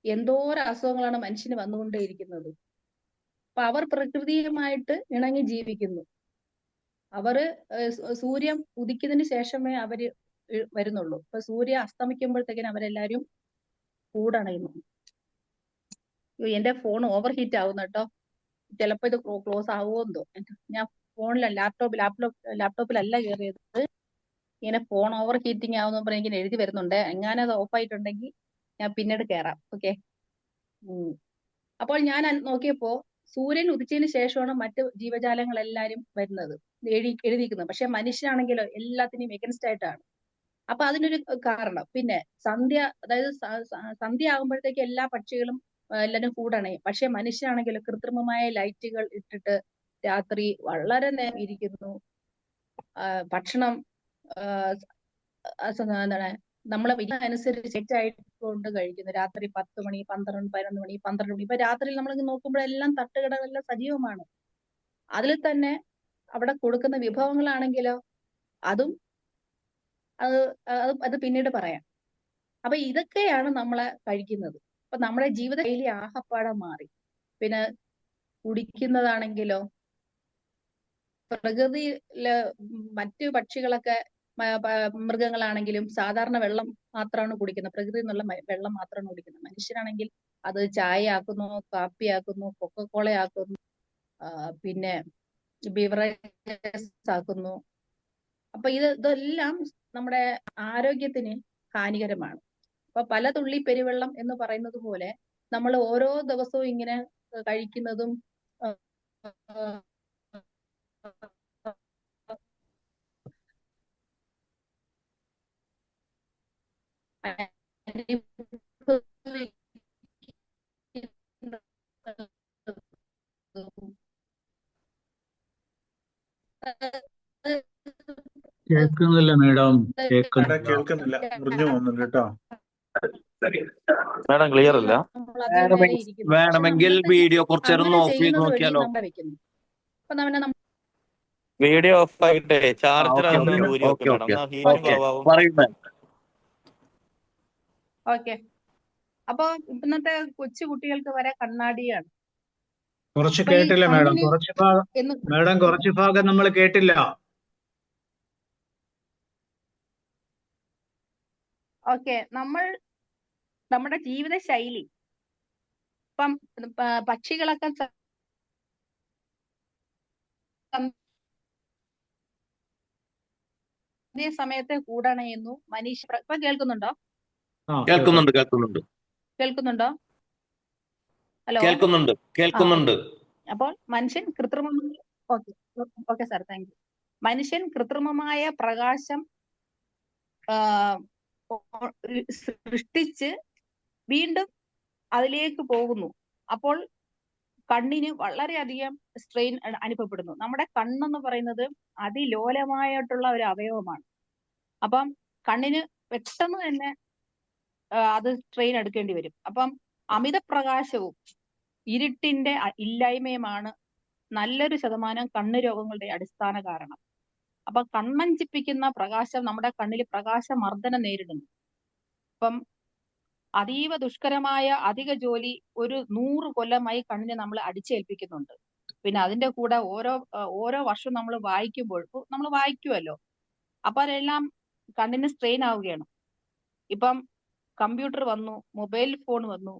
എന്തോരം അസുഖങ്ങളാണ് മനുഷ്യന് വന്നുകൊണ്ടേയിരിക്കുന്നത്. അപ്പൊ അവർ പ്രകൃതിയുമായിട്ട് ഇണങ്ങി ജീവിക്കുന്നു. അവര് സൂര്യൻ ഉദിക്കുന്നതിന് ശേഷമേ അവര് വരുന്നുള്ളൂ. ഇപ്പൊ സൂര്യ അസ്തമിക്കുമ്പോഴത്തേക്കിനും അവരെല്ലാരും കൂടണയുന്നു. എന്റെ ഫോൺ ഓവർ ഹീറ്റ് ആവുന്നു കേട്ടോ. ചിലപ്പോ ഇത് ക്ലോസ് ആവുമോ. ഞാൻ ലാപ്ടോപ്പിലല്ല കയറിയത്. ഇങ്ങനെ ഫോൺ ഓവർ ഹീറ്റിംഗ് ആവുന്ന പറഞ്ഞ് എനിക്ക് എഴുതി വരുന്നുണ്ട്. എങ്ങാനും അത് ഓഫ് ആയിട്ടുണ്ടെങ്കിൽ ഞാൻ പിന്നീട് കയറാം. ഓക്കെ. അപ്പോൾ ഞാൻ നോക്കിയപ്പോ സൂര്യൻ ഉദിച്ചതിന് ശേഷമാണ് മറ്റ് ജീവജാലങ്ങളെല്ലാരും വരുന്നത്, എഴുതിയിരിക്കുന്നത്. പക്ഷെ മനുഷ്യനാണെങ്കിലോ എല്ലാത്തിനും എഗൻസ്റ്റ് ആയിട്ടാണ്. അപ്പൊ അതിനൊരു കാരണം. പിന്നെ അതായത് സന്ധ്യ ആകുമ്പോഴത്തേക്ക് എല്ലാ പക്ഷികളും എല്ലാരും കൂടണയും. പക്ഷെ മനുഷ്യനാണെങ്കിലോ കൃത്രിമമായ ലൈറ്റുകൾ ഇട്ടിട്ട് രാത്രി വളരെ നേരം ഇരിക്കുന്നു. ഭക്ഷണം എന്താണ് നമ്മളെ അനുസരിച്ച് സെറ്റായിക്കൊണ്ട് കഴിക്കുന്നു. രാത്രി 10 മണി, 12 മണി, 12 മണി. ഇപ്പൊ രാത്രിയിൽ നമ്മൾ നോക്കുമ്പോഴെല്ലാം തട്ടുകടകളെല്ലാം സജീവമാണ്. അതിൽ തന്നെ അവിടെ കൊടുക്കുന്ന വിഭവങ്ങളാണെങ്കിലോ അതും അത് പിന്നീട് പറയാം. അപ്പൊ ഇതൊക്കെയാണ് നമ്മളെ കഴിക്കുന്നത്. അപ്പൊ നമ്മുടെ ജീവിത ശൈലി ആകപ്പാടെ മാറി. പിന്നെ കുടിക്കുന്നതാണെങ്കിലോ പ്രകൃതിയില് മറ്റു പക്ഷികളൊക്കെ മൃഗങ്ങളാണെങ്കിലും സാധാരണ വെള്ളം മാത്രമാണ് കുടിക്കുന്നത്. പ്രകൃതി എന്നുള്ള വെള്ളം മാത്രമാണ് കുടിക്കുന്നത്. മനുഷ്യരാണെങ്കിൽ അത് ചായ ആക്കുന്നു, കാപ്പി ആക്കുന്നു, കൊക്കക്കോള ആക്കുന്നു, പിന്നെ ബിവറേജസ് ആക്കുന്നു. അപ്പൊ ഇതെല്ലാം നമ്മുടെ ആരോഗ്യത്തിന് ഹാനികരമാണ്. അപ്പൊ പല തുള്ളി പെരുവെള്ളം എന്ന് പറയുന്നത് പോലെ നമ്മൾ ഓരോ ദിവസവും ഇങ്ങനെ കഴിക്കുന്നതും കേൾക്കുന്നില്ല മാഡം, കേൾക്കുന്നില്ല, മുറിഞ്ഞു പോകുന്നുണ്ട് കേട്ടോ. മാഡം ക്ലിയർ അല്ല. വേണമെങ്കിൽ വീഡിയോ കുറച്ചേരം ഒന്ന് ഓഫ് ചെയ്ത് ചെയ്യുന്നത് വഴി നോക്കിയാലോ? നമ്മളെ വെക്കുന്നു. അപ്പൊ വീഡിയോ ഓഫ് ആയിട്ടേ ചാർജർ ഓക്കെ ആകുന്ന ഓക്കെ ഊരി ഓക്കെ വെക്കും മാഡം. ഓക്കെ എന്നാ ഹീറ്റും ഓക്കെ കുറവാകും. പറയൂ മാം. ഓക്കെ. അപ്പൊ ഇന്നത്തെ കൊച്ചു കുട്ടികൾക്ക് വരെ കണ്ണാടിയാണ്. കുറച്ച് അപ്പൊ ഈ കേട്ടില്ല മാഡം, കണ്ണിന് കുറച്ച് ഭാഗം എന്ന് മാഡം, കുറച്ച് ഭാഗം നമ്മൾ കേട്ടില്ല. ഓക്കെ, നമ്മുടെ ജീവിത ശൈലി ഇപ്പം പക്ഷികളൊക്കെ സന്ധ്യ സമയത്ത് കൂടണയുന്നു. മനുഷ്യ ഇപ്പൊ കേൾക്കുന്നുണ്ടോ? കേൾക്കുന്നുണ്ട് കേൾക്കുന്നുണ്ട് കേൾക്കുന്നുണ്ടോ? ഹലോ, കേൾക്കുന്നുണ്ട്. അപ്പോൾ മനുഷ്യൻ ഓക്കെ സാർ, താങ്ക് യു. മനുഷ്യൻ കൃത്രിമമായ പ്രകാശം സൃഷ്ടിച്ച് വീണ്ടും അതിലേക്ക് പോകുന്നു. അപ്പോൾ കണ്ണിന് വളരെയധികം സ്ട്രെയിൻ അനുഭവപ്പെടുന്നു. നമ്മുടെ കണ്ണെന്ന് പറയുന്നത് അതിലോലമായിട്ടുള്ള ഒരു അവയവമാണ്. അപ്പം കണ്ണിന് പെട്ടെന്ന് തന്നെ അത് സ്ട്രെയിൻ എടുക്കേണ്ടി വരും. അപ്പം അമിത പ്രകാശവും ഇരുട്ടിന്റെ ഇല്ലായ്മയുമാണ് നല്ലൊരു ശതമാനം കണ്ണ് രോഗങ്ങളുടെ അടിസ്ഥാന കാരണം. അപ്പൊ കണ്ണഞ്ചിപ്പിക്കുന്ന പ്രകാശം നമ്മുടെ കണ്ണിൽ പ്രകാശമർദ്ദനം നേരിടുന്നു. അപ്പം അതീവ ദുഷ്കരമായ അധിക ജോലി ഒരു 100 കൊല്ലമായി കണ്ണിനെ നമ്മൾ അടിച്ചേൽപ്പിക്കുന്നുണ്ട്. പിന്നെ അതിന്റെ കൂടെ ഓരോ വർഷം നമ്മൾ വായിക്കുമ്പോൾ നമ്മൾ വായിക്കുമല്ലോ, അപ്പൊ അതെല്ലാം കണ്ണിന് സ്ട്രെയിൻ ആവുകയാണ്. ഇപ്പം കമ്പ്യൂട്ടർ വന്നു, മൊബൈൽ ഫോൺ വന്നു,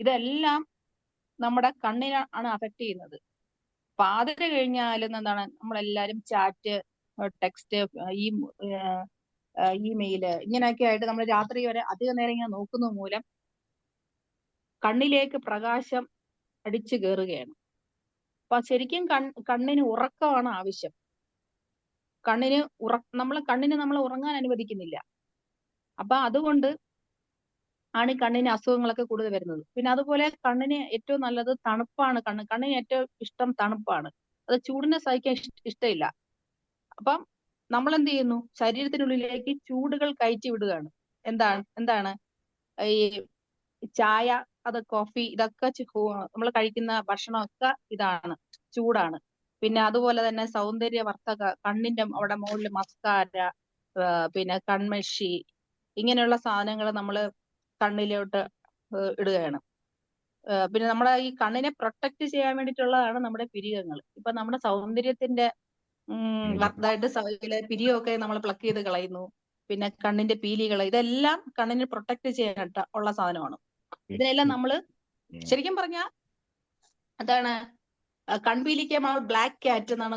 ഇതെല്ലാം നമ്മുടെ കണ്ണിനാണ് അഫക്ട് ചെയ്യുന്നത്. പാതിര കഴിഞ്ഞാലും എന്താണ് നമ്മളെല്ലാരും ചാറ്റ്, ടെക്സ്റ്റ്, ഇമെയില് ഇങ്ങനെയൊക്കെ ആയിട്ട് നമ്മൾ രാത്രി വരെ അധിക നേരം ഇങ്ങനെ നോക്കുന്നത് മൂലം കണ്ണിലേക്ക് പ്രകാശം അടിച്ചു കയറുകയാണ്. അപ്പൊ ശരിക്കും കണ്ണിന് ഉറക്കമാണ് ആവശ്യം. കണ്ണിന് നമ്മൾ ഉറങ്ങാൻ അനുവദിക്കുന്നില്ല. അപ്പൊ അതുകൊണ്ട് ആണ് ഈ കണ്ണിന് അസുഖങ്ങളൊക്കെ കൂടുതൽ വരുന്നത്. പിന്നെ അതുപോലെ കണ്ണിന് ഏറ്റവും നല്ലത് തണുപ്പാണ്. കണ്ണിന് ഏറ്റവും ഇഷ്ടം തണുപ്പാണ്. അത് ചൂടിനെ സഹിക്കാൻ ഇഷ്ടമില്ല. അപ്പം നമ്മൾ എന്ത് ചെയ്യുന്നു? ശരീരത്തിനുള്ളിലേക്ക് ചൂടുകൾ കയറ്റി വിടുകയാണ്. എന്താണ് ഈ ചായ, കോഫി, ഇതൊക്കെ നമ്മൾ കഴിക്കുന്ന ഭക്ഷണമൊക്കെ ഇതാണ്, ചൂടാണ്. പിന്നെ അതുപോലെ തന്നെ സൗന്ദര്യവർദ്ധക, കണ്ണിന്റെ അവിടെ മുകളിൽ മസ്കാര, പിന്നെ കൺമഷി, ഇങ്ങനെയുള്ള സാധനങ്ങൾ നമ്മൾ കണ്ണിലോട്ട് ഇടുകയാണ്. പിന്നെ നമ്മുടെ ഈ കണ്ണിനെ പ്രൊട്ടക്ട് ചെയ്യാൻ വേണ്ടിയിട്ടുള്ളതാണ് നമ്മുടെ പിരികങ്ങൾ. ഇപ്പൊ നമ്മുടെ സൗന്ദര്യത്തിന്റെ ഇതായിട്ട് പിരിയൊക്കെ നമ്മൾ പ്ലക്ക് ചെയ്ത് കളയുന്നു. പിന്നെ കണ്ണിന്റെ പീലികൾ, ഇതെല്ലാം കണ്ണിനെ പ്രൊട്ടക്ട് ചെയ്യാനായിട്ട് ഉള്ള സാധനമാണ്. ഇതിനെല്ലാം നമ്മള് ശരിക്കും പറഞ്ഞാൽ അതാണ് കൺപീലിക്ക് നമ്മൾ ബ്ലാക്ക് ക്യാറ്റ് എന്നാണ്.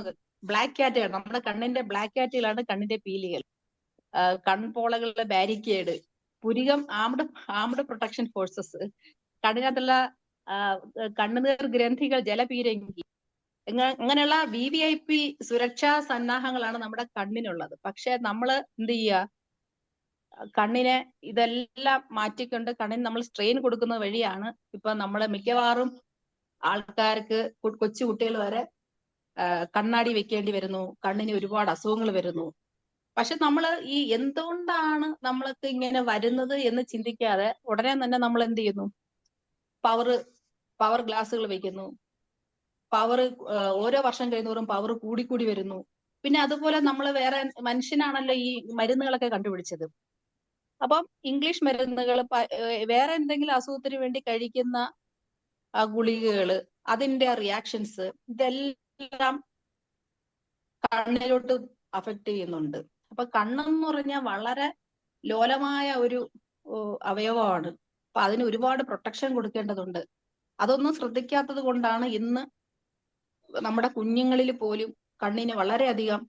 ബ്ലാക്ക് ക്യാറ്റ് ആണ് നമ്മുടെ കണ്ണിന്റെ ബ്ലാക്ക് ക്യാറ്റുകളാണ് കണ്ണിന്റെ പീലികൾ. കൺപോളകളുടെ ബാരിക്കേഡ്, പുരികം ആംഡ് പ്രൊട്ടക്ഷൻ ഫോഴ്സസ്, കണ്ണിനകത്തുള്ള കണ്ണുനീർ ഗ്രന്ഥികൾ, ജലപീരങ്കി, അങ്ങനെയുള്ള VVIP സുരക്ഷാ സന്നാഹങ്ങളാണ് നമ്മുടെ കണ്ണിനുള്ളത്. പക്ഷെ നമ്മൾ എന്ത് ചെയ്യുക? കണ്ണിനെ ഇതെല്ലാം മാറ്റിക്കൊണ്ട് കണ്ണിന് നമ്മൾ സ്ട്രെയിൻ കൊടുക്കുന്നത് വഴിയാണ് ഇപ്പൊ നമ്മള് മിക്കവാറും ആൾക്കാർക്ക്, കൊച്ചു കുട്ടികൾ വരെ കണ്ണാടി വെക്കേണ്ടി വരുന്നു. കണ്ണിന് ഒരുപാട് അസുഖങ്ങൾ വരുന്നു. പക്ഷെ നമ്മൾ ഈ എന്തുകൊണ്ടാണ് നമ്മൾക്ക് ഇങ്ങനെ വരുന്നത് എന്ന് ചിന്തിക്കാതെ ഉടനെ തന്നെ നമ്മൾ എന്ത് ചെയ്യുന്നു? പവർ ഗ്ലാസുകൾ വെക്കുന്നു. ഓരോ വർഷം കഴിയുന്നതോറും പവർ കൂടിക്കൂടി വരുന്നു. പിന്നെ അതുപോലെ നമ്മൾ വേറെ മനുഷ്യനാണല്ലോ ഈ മരുന്നുകളൊക്കെ കണ്ടുപിടിച്ചത്. അപ്പം ഇംഗ്ലീഷ് മരുന്നുകൾ, വേറെ എന്തെങ്കിലും അസുഖത്തിന് വേണ്ടി കഴിക്കുന്ന ഗുളികകള്, അതിന്റെ റിയാക്ഷൻസ്, ഇതെല്ലാം കണ്ണിലോട്ട് അഫക്ട് ചെയ്യുന്നുണ്ട്. അപ്പൊ കണ്ണെന്ന് പറഞ്ഞാൽ വളരെ ലോലമായ ഒരു അവയവമാണ്. അപ്പൊ അതിന് ഒരുപാട് പ്രൊട്ടക്ഷൻ കൊടുക്കേണ്ടതുണ്ട്. അതൊന്നും ശ്രദ്ധിക്കാത്തത് കൊണ്ടാണ് ഇന്ന് നമ്മുടെ കുഞ്ഞുങ്ങളിൽ പോലും കണ്ണിന് വളരെയധികം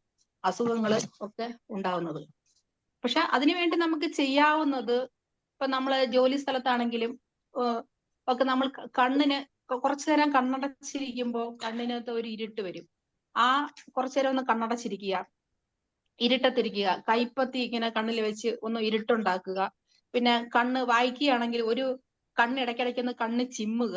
അസുഖങ്ങൾ ഒക്കെ ഉണ്ടാവുന്നത്. പക്ഷെ അതിനുവേണ്ടി നമുക്ക് ചെയ്യാവുന്നത്, ഇപ്പൊ നമ്മള് ജോലി സ്ഥലത്താണെങ്കിലും ഒക്കെ നമ്മൾ കണ്ണിന് കുറച്ചു നേരം കണ്ണടച്ചിരിക്കുമ്പോൾ കണ്ണിനകത്ത് ഒരു ഇരുട്ട് വരും. ആ കുറച്ചു നേരം ഒന്ന് കണ്ണടച്ചിരിക്കുക, ഇരുട്ടത്തിരിക്കുക, കൈപ്പത്തി ഇങ്ങനെ കണ്ണിൽ വെച്ച് ഒന്ന് ഇരുട്ടുണ്ടാക്കുക. പിന്നെ കണ്ണ് വായിക്കുകയാണെങ്കിൽ ഒരു കണ്ണ് ഇടയ്ക്കിടയ്ക്കൊന്ന് കണ്ണ് ചിമ്മുക.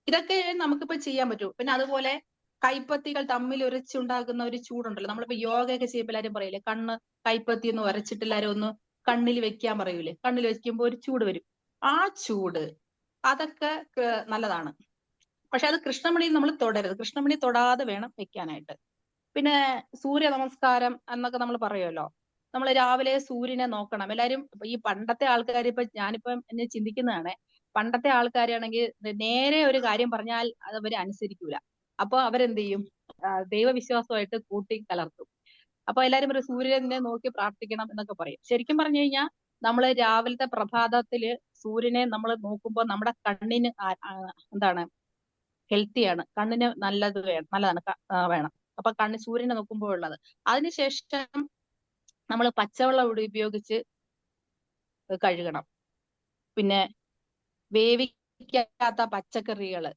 ഇതൊക്കെ നമുക്കിപ്പോ ചെയ്യാൻ പറ്റൂ. പിന്നെ അതുപോലെ കൈപ്പത്തികൾ തമ്മിൽ ഉരച്ചുണ്ടാകുന്ന ഒരു ചൂടുണ്ടല്ലോ, നമ്മളിപ്പോ യോഗയൊക്കെ ചെയ്യുമ്പോൾ എല്ലാവരും പറയില്ലേ, കൈപ്പത്തി ഒന്ന് ഉരച്ചിട്ട് എല്ലാവരും ഒന്ന് കണ്ണിൽ വെക്കാൻ പറയൂലേ. കണ്ണിൽ വെക്കുമ്പോൾ ഒരു ചൂട് വരും. ആ ചൂട് അതൊക്കെ നല്ലതാണ്. പക്ഷെ അത് കൃഷ്ണമണി നമ്മൾ തൊടരുത്. കൃഷ്ണമണി തൊടാതെ വേണം വെക്കാനായിട്ട്. പിന്നെ സൂര്യ നമസ്കാരം എന്നൊക്കെ നമ്മൾ പറയുമല്ലോ. നമ്മൾ രാവിലെ സൂര്യനെ നോക്കണം എല്ലാരും. ഈ പണ്ടത്തെ ആൾക്കാർ, ഞാനിപ്പം എന്നെ ചിന്തിക്കുന്നതാണ്, പണ്ടത്തെ ആൾക്കാരാണെങ്കിൽ നേരെ ഒരു കാര്യം പറഞ്ഞാൽ അത് അവര് അനുസരിക്കൂല. അപ്പൊ അവരെന്ത് ചെയ്യും? ദൈവവിശ്വാസമായിട്ട് കൂട്ടി കലർത്തും. അപ്പൊ എല്ലാരും പറയും സൂര്യനെ നോക്കി പ്രാർത്ഥിക്കണം എന്നൊക്കെ പറയും. ശരിക്കും പറഞ്ഞു കഴിഞ്ഞാൽ നമ്മള് രാവിലത്തെ പ്രഭാതത്തില് സൂര്യനെ നമ്മൾ നോക്കുമ്പോൾ നമ്മുടെ കണ്ണിന് എന്താണ്, ഹെൽത്തിയാണ്. കണ്ണിന് നല്ലതാണ് വേണം. അപ്പൊ സൂര്യനെ നോക്കുമ്പോൾ ഉള്ളത്. അതിനുശേഷം നമ്മൾ പച്ചവെള്ളം ഉപയോഗിച്ച് കഴുകണം. പിന്നെ വേവിക്കാത്ത പച്ചക്കറികള്,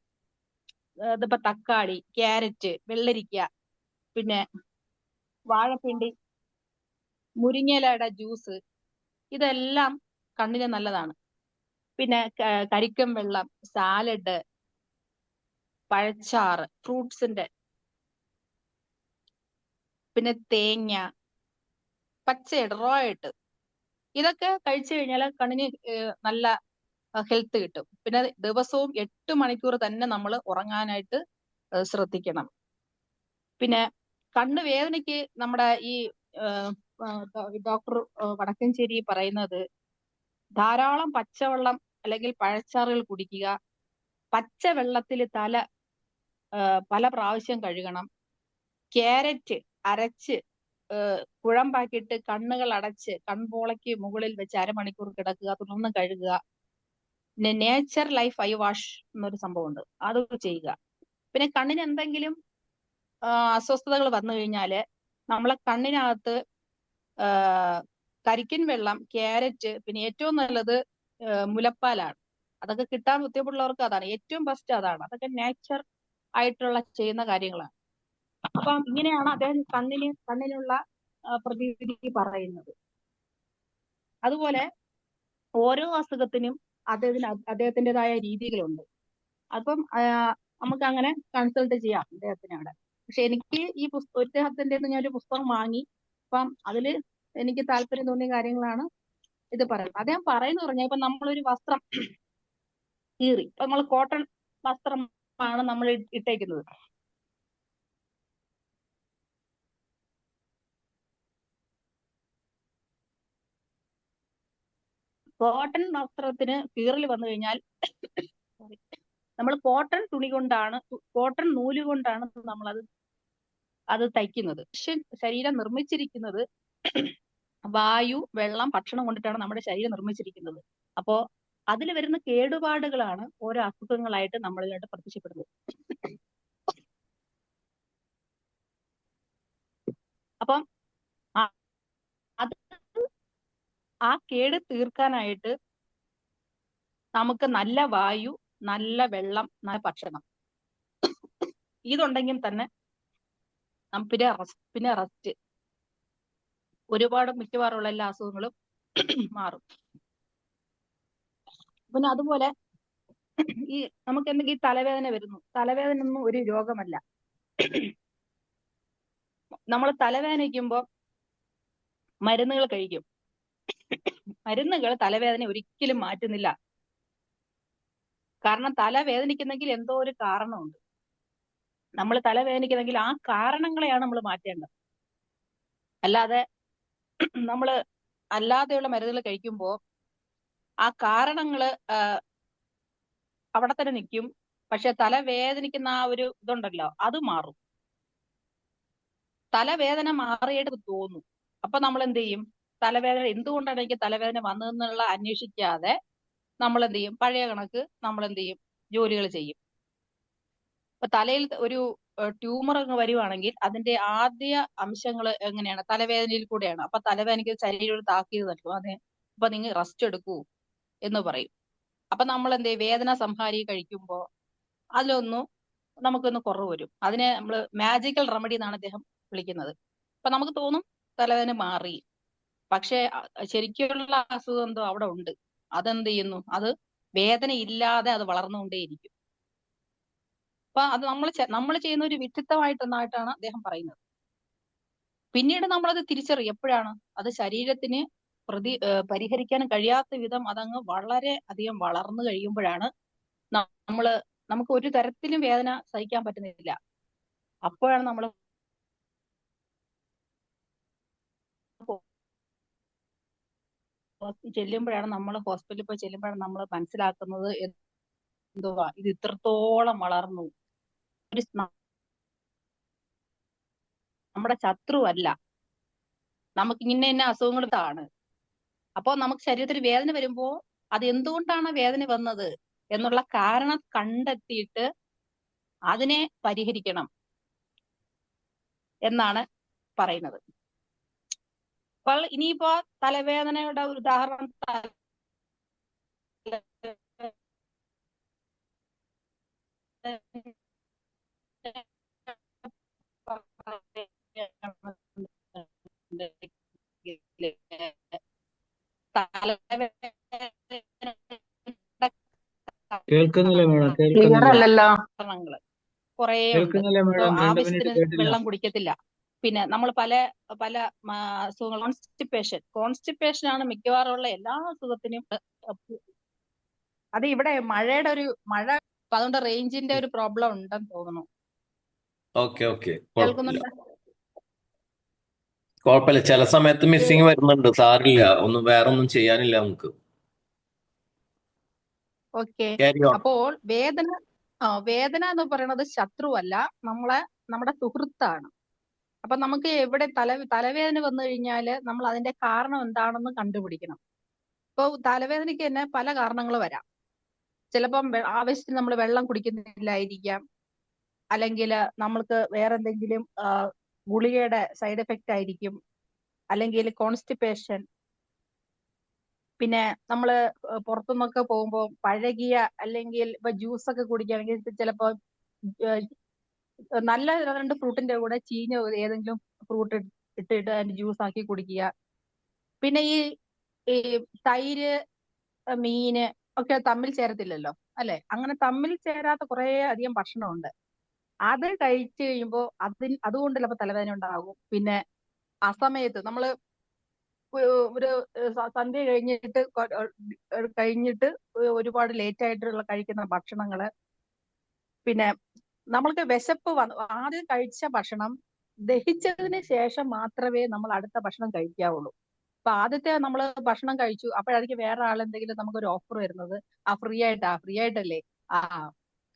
ഇതിപ്പോ തക്കാളി, ക്യാരറ്റ്, വെള്ളരിക്ക, പിന്നെ വാഴപ്പിണ്ടി, മുരിങ്ങയിലയുടെ ജ്യൂസ്, ഇതെല്ലാം കണ്ണിന് നല്ലതാണ്. പിന്നെ കരിക്കും വെള്ളം, സാലഡ്, പഴച്ചാറ്, ഫ്രൂട്ട്സിന്റെ, പിന്നെ തേങ്ങ പച്ചയായിട്ട് റോ ആയിട്ട്, ഇതൊക്കെ കഴിച്ചു കഴിഞ്ഞാൽ കണ്ണിന് നല്ല ഹെൽത്ത് കിട്ടും. പിന്നെ ദിവസവും 8 മണിക്കൂർ തന്നെ നമ്മൾ ഉറങ്ങാനായിട്ട് ശ്രദ്ധിക്കണം. പിന്നെ കണ്ണ് വേദനയ്ക്ക് നമ്മുടെ ഈ ഡോക്ടർ വടക്കഞ്ചേരി പറയുന്നത് ധാരാളം പച്ചവെള്ളം അല്ലെങ്കിൽ പഴച്ചാറുകൾ കുടിക്കുക, പച്ച വെള്ളത്തിൽ തല പല പ്രാവശ്യം കഴുകണം, ക്യാരറ്റ് അരച്ച് കുഴമ്പാക്കിയിട്ട് കണ്ണുകൾ അടച്ച് കൺപോളയ്ക്ക് മുകളിൽ വെച്ച് അരമണിക്കൂർ കിടക്കുക, തുടർന്ന് കഴുകുക. പിന്നെ നേച്ചർ ലൈഫ് ഐ വാഷ് എന്നൊരു സംഭവമുണ്ട്, അത് ചെയ്യുക. പിന്നെ കണ്ണിന് എന്തെങ്കിലും അസ്വസ്ഥതകൾ വന്നു കഴിഞ്ഞാല് നമ്മളെ കണ്ണിനകത്ത് കരിക്കിൻ വെള്ളം, ക്യാരറ്റ്, പിന്നെ ഏറ്റവും നല്ലത് മുലപ്പാലാണ്. അതൊക്കെ കിട്ടാൻ ബുദ്ധിമുട്ടുള്ളവർക്ക് അതാണ് ഏറ്റവും ബെസ്റ്റ്. അതാണ്, അതൊക്കെ നേച്ചർ ആയിട്ടുള്ള ചെയ്യുന്ന കാര്യങ്ങളാണ്. അപ്പം ഇങ്ങനെയാണ് അദ്ദേഹം കണ്ണിനുള്ള പ്രതിവിധി പറയുന്നത്. അതുപോലെ ഓരോ അസുഖത്തിനും അദ്ദേഹത്തിൻ്റെതായ രീതികളുണ്ട്. അപ്പം നമുക്ക് അങ്ങനെ കൺസൾട്ട് ചെയ്യാം അദ്ദേഹത്തിനോട്. പക്ഷെ എനിക്ക് ഈ ഇദ്ദേഹത്തിന്റെ ഞാൻ ഒരു പുസ്തകം വാങ്ങി. അപ്പം അതില് എനിക്ക് താല്പര്യം തോന്നിയ കാര്യങ്ങളാണ് ഇത് പറയുന്നത്. അദ്ദേഹം പറയുന്നത് പറഞ്ഞാൽ ഇപ്പൊ നമ്മളൊരു വസ്ത്രം കീറി, ഇപ്പൊ നമ്മൾ കോട്ടൺ വസ്ത്രമാണ് നമ്മൾ ഇട്ടേക്കുന്നത്. കോട്ടൺ വസ്ത്രത്തിന് കീറൽ വന്നു കഴിഞ്ഞാൽ നമ്മൾ കോട്ടൺ തുണി കൊണ്ടാണ്, കോട്ടൺ നൂല് കൊണ്ടാണ് നമ്മൾ അത് തയ്ക്കുന്നത്. പക്ഷെ ശരീരം നിർമ്മിച്ചിരിക്കുന്നത് വായു, വെള്ളം, ഭക്ഷണം കൊണ്ടിട്ടാണ് നമ്മുടെ ശരീരം നിർമ്മിച്ചിരിക്കുന്നത്. അപ്പോ അതിൽ വരുന്ന കേടുപാടുകളാണ് ഓരോ അസുഖങ്ങളായിട്ട് നമ്മളിലായിട്ട് പ്രത്യക്ഷപ്പെടുന്നത്. അപ്പം അത് ആ കേട് തീർക്കാനായിട്ട് നമുക്ക് നല്ല വായു, നല്ല വെള്ളം, നല്ല ഭക്ഷണം ഇതുണ്ടെങ്കിൽ തന്നെ പിന്നെ റെസ്റ്റ്, ഒരുപാട് മിക്കവാറുള്ള എല്ലാ അസുഖങ്ങളും മാറും. പിന്നെ അതുപോലെ ഈ നമുക്ക് എന്തെങ്കിലും തലവേദന വരുന്നു, തലവേദന ഒന്നും ഒരു രോഗമല്ല. നമ്മൾ തലവേദനിക്കുമ്പോൾ മരുന്നുകൾ കഴിക്കും. മരുന്നുകൾ തലവേദന ഒരിക്കലും മാറ്റുന്നില്ല. കാരണം തലവേദനിക്കുന്നെങ്കിൽ എന്തോ ഒരു കാരണമുണ്ട്. നമ്മൾ തലവേദനിക്കുന്നെങ്കിൽ ആ കാരണങ്ങളെയാണ് നമ്മൾ മാറ്റേണ്ടത്. അല്ലാതെ നമ്മൾ അല്ലാതെയുള്ള മരുന്നുകൾ കഴിക്കുമ്പോൾ ആ കാരണങ്ങള് അവിടെ തന്നെ നിൽക്കും. പക്ഷെ തലവേദനിക്കുന്ന ആ ഒരു ഇതുണ്ടല്ലോ, അത് മാറും. തലവേദന മാറിയിട്ട് തോന്നും. അപ്പൊ നമ്മൾ എന്ത് ചെയ്യും? തലവേദന എന്തുകൊണ്ടാണ് എനിക്ക് തലവേദന വന്നതെന്നുള്ള അന്വേഷിക്കാതെ നമ്മൾ എന്ത് ചെയ്യും? പഴയ കണക്ക് നമ്മൾ എന്ത് ചെയ്യും? ജോലികൾ ചെയ്യും. ഇപ്പൊ തലയിൽ ഒരു ട്യൂമർ അങ്ങ് വരുവാണെങ്കിൽ അതിന്റെ ആദ്യ അംശങ്ങൾ എങ്ങനെയാണ്? തലവേദനയിൽ കൂടെയാണ്. അപ്പൊ തലവേദനയ്ക്ക് ശരീരം ഒരു താക്കീത് നൽകും. അപ്പൊ നിങ്ങൾ റെസ്റ്റ് എടുക്കൂ എന്ന് പറയും. അപ്പൊ നമ്മൾ എന്ത് ചെയ്യും? വേദന സംഹാരി കഴിക്കുമ്പോൾ അതിലൊന്നും നമുക്കൊന്ന് കുറവ് വരും. അതിനെ നമ്മൾ മാജിക്കൽ റെമഡി എന്നാണ് അദ്ദേഹം വിളിക്കുന്നത്. അപ്പൊ നമുക്ക് തോന്നും തലവേദന മാറി. പക്ഷെ ശരിക്കുള്ള അസുഖം എന്തോ അവിടെ ഉണ്ട്. അതെന്ത് ചെയ്യുന്നു? അത് വേദന ഇല്ലാതെ അത് വളർന്നുകൊണ്ടേയിരിക്കും. അപ്പൊ അത് നമ്മൾ ചെയ്യുന്ന ഒരു വിഡ്ഢിത്തമായിട്ടാണ് അദ്ദേഹം പറയുന്നത്. പിന്നീട് നമ്മളത് തിരിച്ചറിയും. എപ്പോഴാണ് അത് ശരീരത്തിന് പരിഹരിക്കാൻ കഴിയാത്ത വിധം അതങ്ങ് വളരെ അധികം വളർന്നു കഴിയുമ്പോഴാണ് നമുക്ക് ഒരു തരത്തിലും വേദന സഹിക്കാൻ പറ്റുന്നില്ല. അപ്പോഴാണ് നമ്മൾ ഹോസ്പിറ്റലിൽ പോയി ചെല്ലുമ്പോഴാണ് നമ്മൾ മനസ്സിലാക്കുന്നത് എന്തുവാ ഇത് ഇത്രത്തോളം വളർന്നു. നമ്മുടെ ശത്രുവല്ല, നമുക്ക് ഇന്ന അസുഖങ്ങൾ ആണ്. അപ്പോൾ നമുക്ക് ശരീരത്തിൽ വേദന വരുമ്പോൾ അത് എന്തുകൊണ്ടാണ് വേദന വന്നത് എന്നുള്ള കാരണം കണ്ടെത്തിയിട്ട് അതിനെ പരിഹരിക്കണം എന്നാണ് പറയുന്നത്. അപ്പോൾ ഇനിയിപ്പോ തലവേദനയുടെ ഒരു ഉദാഹരണം കേൾക്കുന്നില്ല മേഡം, ക്ലിയർ കേൾക്കുന്നില്ല. അല്ലല്ലോ. കുറേ കേൾക്കുന്നില്ല ഉണ്ട്. മേഡം, 2 മിനിറ്റ് ആവശ്യത്തിന് കേട്ടില്ല. വെള്ളം കുടിക്കത്തില്ല. പിന്നെ നമ്മൾ പല അസുഖങ്ങൾ, കോൺസ്റ്റിപ്പേഷൻ ആണ് മിക്കവാറും ഉള്ള എല്ലാ അസുഖത്തിനും. അത് ഇവിടെ മഴയുടെ ഒരു മഴ, അതുകൊണ്ട് റേഞ്ചിന്റെ ഒരു പ്രോബ്ലം ഉണ്ടെന്ന് തോന്നുന്നു. ഓക്കെ കേൾക്കുന്നുണ്ടോ? കുഴപ്പമില്ല. ചില സമയത്ത് മിസ്സിങ് വരുന്നുണ്ട്. സാരില്ല, വേറെ ഒന്നും ചെയ്യാനില്ല നമുക്ക്. ഓക്കെ. Carry on. അപ്പോൾ വേദന എന്ന് പറയുന്നത് ശത്രുവല്ല, നമ്മുടെ സുഹൃത്താണ്. അപ്പൊ നമുക്ക് എവിടെ തലവേദന വന്നു കഴിഞ്ഞാല് നമ്മൾ അതിന്റെ കാരണം എന്താണെന്ന് കണ്ടുപിടിക്കണം. ഇപ്പൊ തലവേദനയ്ക്ക് തന്നെ പല കാരണങ്ങൾ വരാം. ചിലപ്പം ആവശ്യത്തിന് നമ്മൾ വെള്ളം കുടിക്കുന്നില്ലായിരിക്കാം, അല്ലെങ്കിൽ നമ്മൾക്ക് വേറെ എന്തെങ്കിലും ഗുളികയുടെ സൈഡ് എഫക്റ്റ് ആയിരിക്കും, അല്ലെങ്കിൽ കോൺസ്റ്റിപ്പേഷൻ. പിന്നെ നമ്മള് പുറത്തുനിന്നൊക്കെ പോകുമ്പോൾ പഴകിയ അല്ലെങ്കിൽ ഇപ്പൊ ജ്യൂസ് ഒക്കെ കുടിക്കുകയാണെങ്കിൽ ചിലപ്പോൾ നല്ല 2 ഫ്രൂട്ടിന്റെ കൂടെ ചീഞ്ഞ ഏതെങ്കിലും ഫ്രൂട്ട് ഇട്ടിട്ട് അതിന്റെ ജ്യൂസ് ആക്കി കുടിക്കുക. പിന്നെ ഈ തൈര്, മീന് ഒക്കെ തമ്മിൽ ചേരത്തില്ലല്ലോ അല്ലെ? അങ്ങനെ തമ്മിൽ ചേരാത്ത കുറെ അധികം ഭക്ഷണമുണ്ട്. അത് കഴിച്ചു കഴിയുമ്പോൾ അതുകൊണ്ട് ചിലപ്പോൾ തലവേദന ഉണ്ടാകും. പിന്നെ അസമയത്ത് നമ്മള് ഒരു സന്ധ്യ കഴിഞ്ഞിട്ട് ഒരുപാട് ലേറ്റ് ആയിട്ടുള്ള കഴിക്കുന്ന ഭക്ഷണങ്ങള്, പിന്നെ നമ്മൾക്ക് വിശപ്പ് ആദ്യം കഴിച്ച ഭക്ഷണം ദഹിച്ചതിന് ശേഷം മാത്രമേ നമ്മൾ അടുത്ത ഭക്ഷണം കഴിക്കാവുള്ളൂ. അപ്പൊ ആദ്യത്തെ നമ്മൾ ഭക്ഷണം കഴിച്ചു, അപ്പോഴായിരിക്കും വേറെ ആൾ എന്തെങ്കിലും നമുക്കൊരു ഓഫർ വരുന്നത്, ഫ്രീ ആയിട്ടല്ലേ,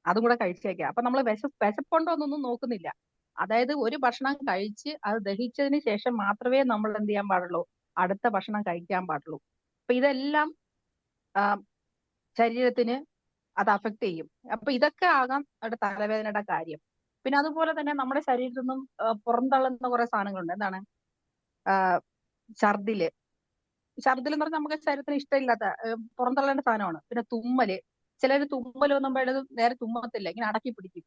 അതും കൂടെ കഴിച്ചേക്കാം. അപ്പൊ നമ്മൾ വിശപ്പുണ്ടോ എന്നൊന്നും നോക്കുന്നില്ല. അതായത് ഒരു ഭക്ഷണം കഴിച്ച് അത് ദഹിച്ചതിന് ശേഷം മാത്രമേ നമ്മൾ എന്ത് ചെയ്യാൻ പാടുള്ളൂ, അടുത്ത ഭക്ഷണം കഴിക്കാൻ പാടുള്ളൂ. അപ്പൊ ഇതെല്ലാം ശരീരത്തിന് അത് അഫക്ട് ചെയ്യും. അപ്പൊ ഇതൊക്കെ ആകാം അവിടെ തലവേദനയുടെ കാര്യം. പിന്നെ അതുപോലെ തന്നെ നമ്മുടെ ശരീരത്തിൽ നിന്നും പുറന്തള്ളുന്ന കുറെ സാധനങ്ങളുണ്ട്. എന്താണ്? ഛർദില് എന്ന് പറഞ്ഞാൽ നമുക്ക് ശരീരത്തിന് ഇഷ്ടമില്ലാത്ത പുറന്തള്ളേണ്ട സാധനമാണ്. പിന്നെ തുമ്മല്, ചിലര് തുമ്മൽ വന്നുമ്പോഴത് നേരെ തുമ്മത്തില്ല, ഇങ്ങനെ അടക്കി പിടിക്കും.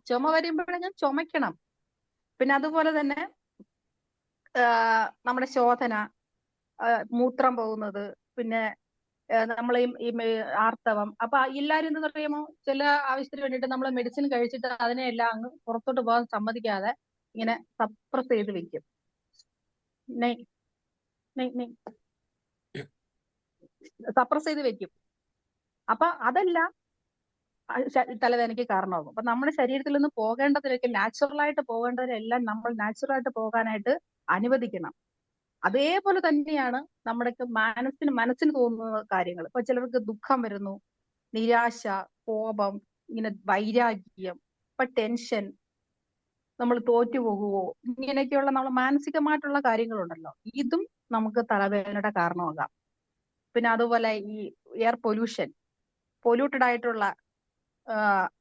ചുമ വരുമ്പോഴെങ്കിലും ചുമക്കണം. പിന്നെ അതുപോലെ തന്നെ നമ്മുടെ ശോധന, മൂത്രം പോകുന്നത്, പിന്നെ നമ്മൾ ഈ ആർത്തവം. അപ്പൊ എല്ലാരും എന്താ പറയുമോ, ചില ആവശ്യത്തിന് വേണ്ടിയിട്ട് നമ്മൾ മെഡിസിൻ കഴിച്ചിട്ട് അതിനെല്ലാം അങ്ങ് പുറത്തോട്ട് പോകാൻ സമ്മതിക്കാതെ ഇങ്ങനെ സപ്രസ് ചെയ്ത് വെക്കും. സപ്രസ് ചെയ്ത് വെക്കും. അപ്പൊ അതെല്ലാം തലവേദനയ്ക്ക് കാരണമാകും. അപ്പൊ നമ്മുടെ ശരീരത്തിൽ നിന്ന് പോകേണ്ടതിലൊക്കെ നാച്ചുറലായിട്ട് പോകേണ്ടതിലെല്ലാം നമ്മൾ നാച്ചുറലായിട്ട് പോകാനായിട്ട് അനുവദിക്കണം. അതേപോലെ തന്നെയാണ് നമ്മുടെ മനസ്സിന് തോന്നുന്ന കാര്യങ്ങൾ. ഇപ്പൊ ചിലർക്ക് ദുഃഖം വരുന്നു, നിരാശ, കോപം, ഇങ്ങനെ വൈരാഗ്യം, ഇപ്പൊ ടെൻഷൻ, നമ്മൾ തോറ്റുപോകുവോ, ഇങ്ങനെയൊക്കെയുള്ള നമ്മൾ മാനസികമായിട്ടുള്ള കാര്യങ്ങളുണ്ടല്ലോ, ഇതും നമുക്ക് തലവേദനയുടെ കാരണമാകാം. പിന്നെ അതുപോലെ ഈ എയർ പൊല്യൂട്ടഡ് ആയിട്ടുള്ള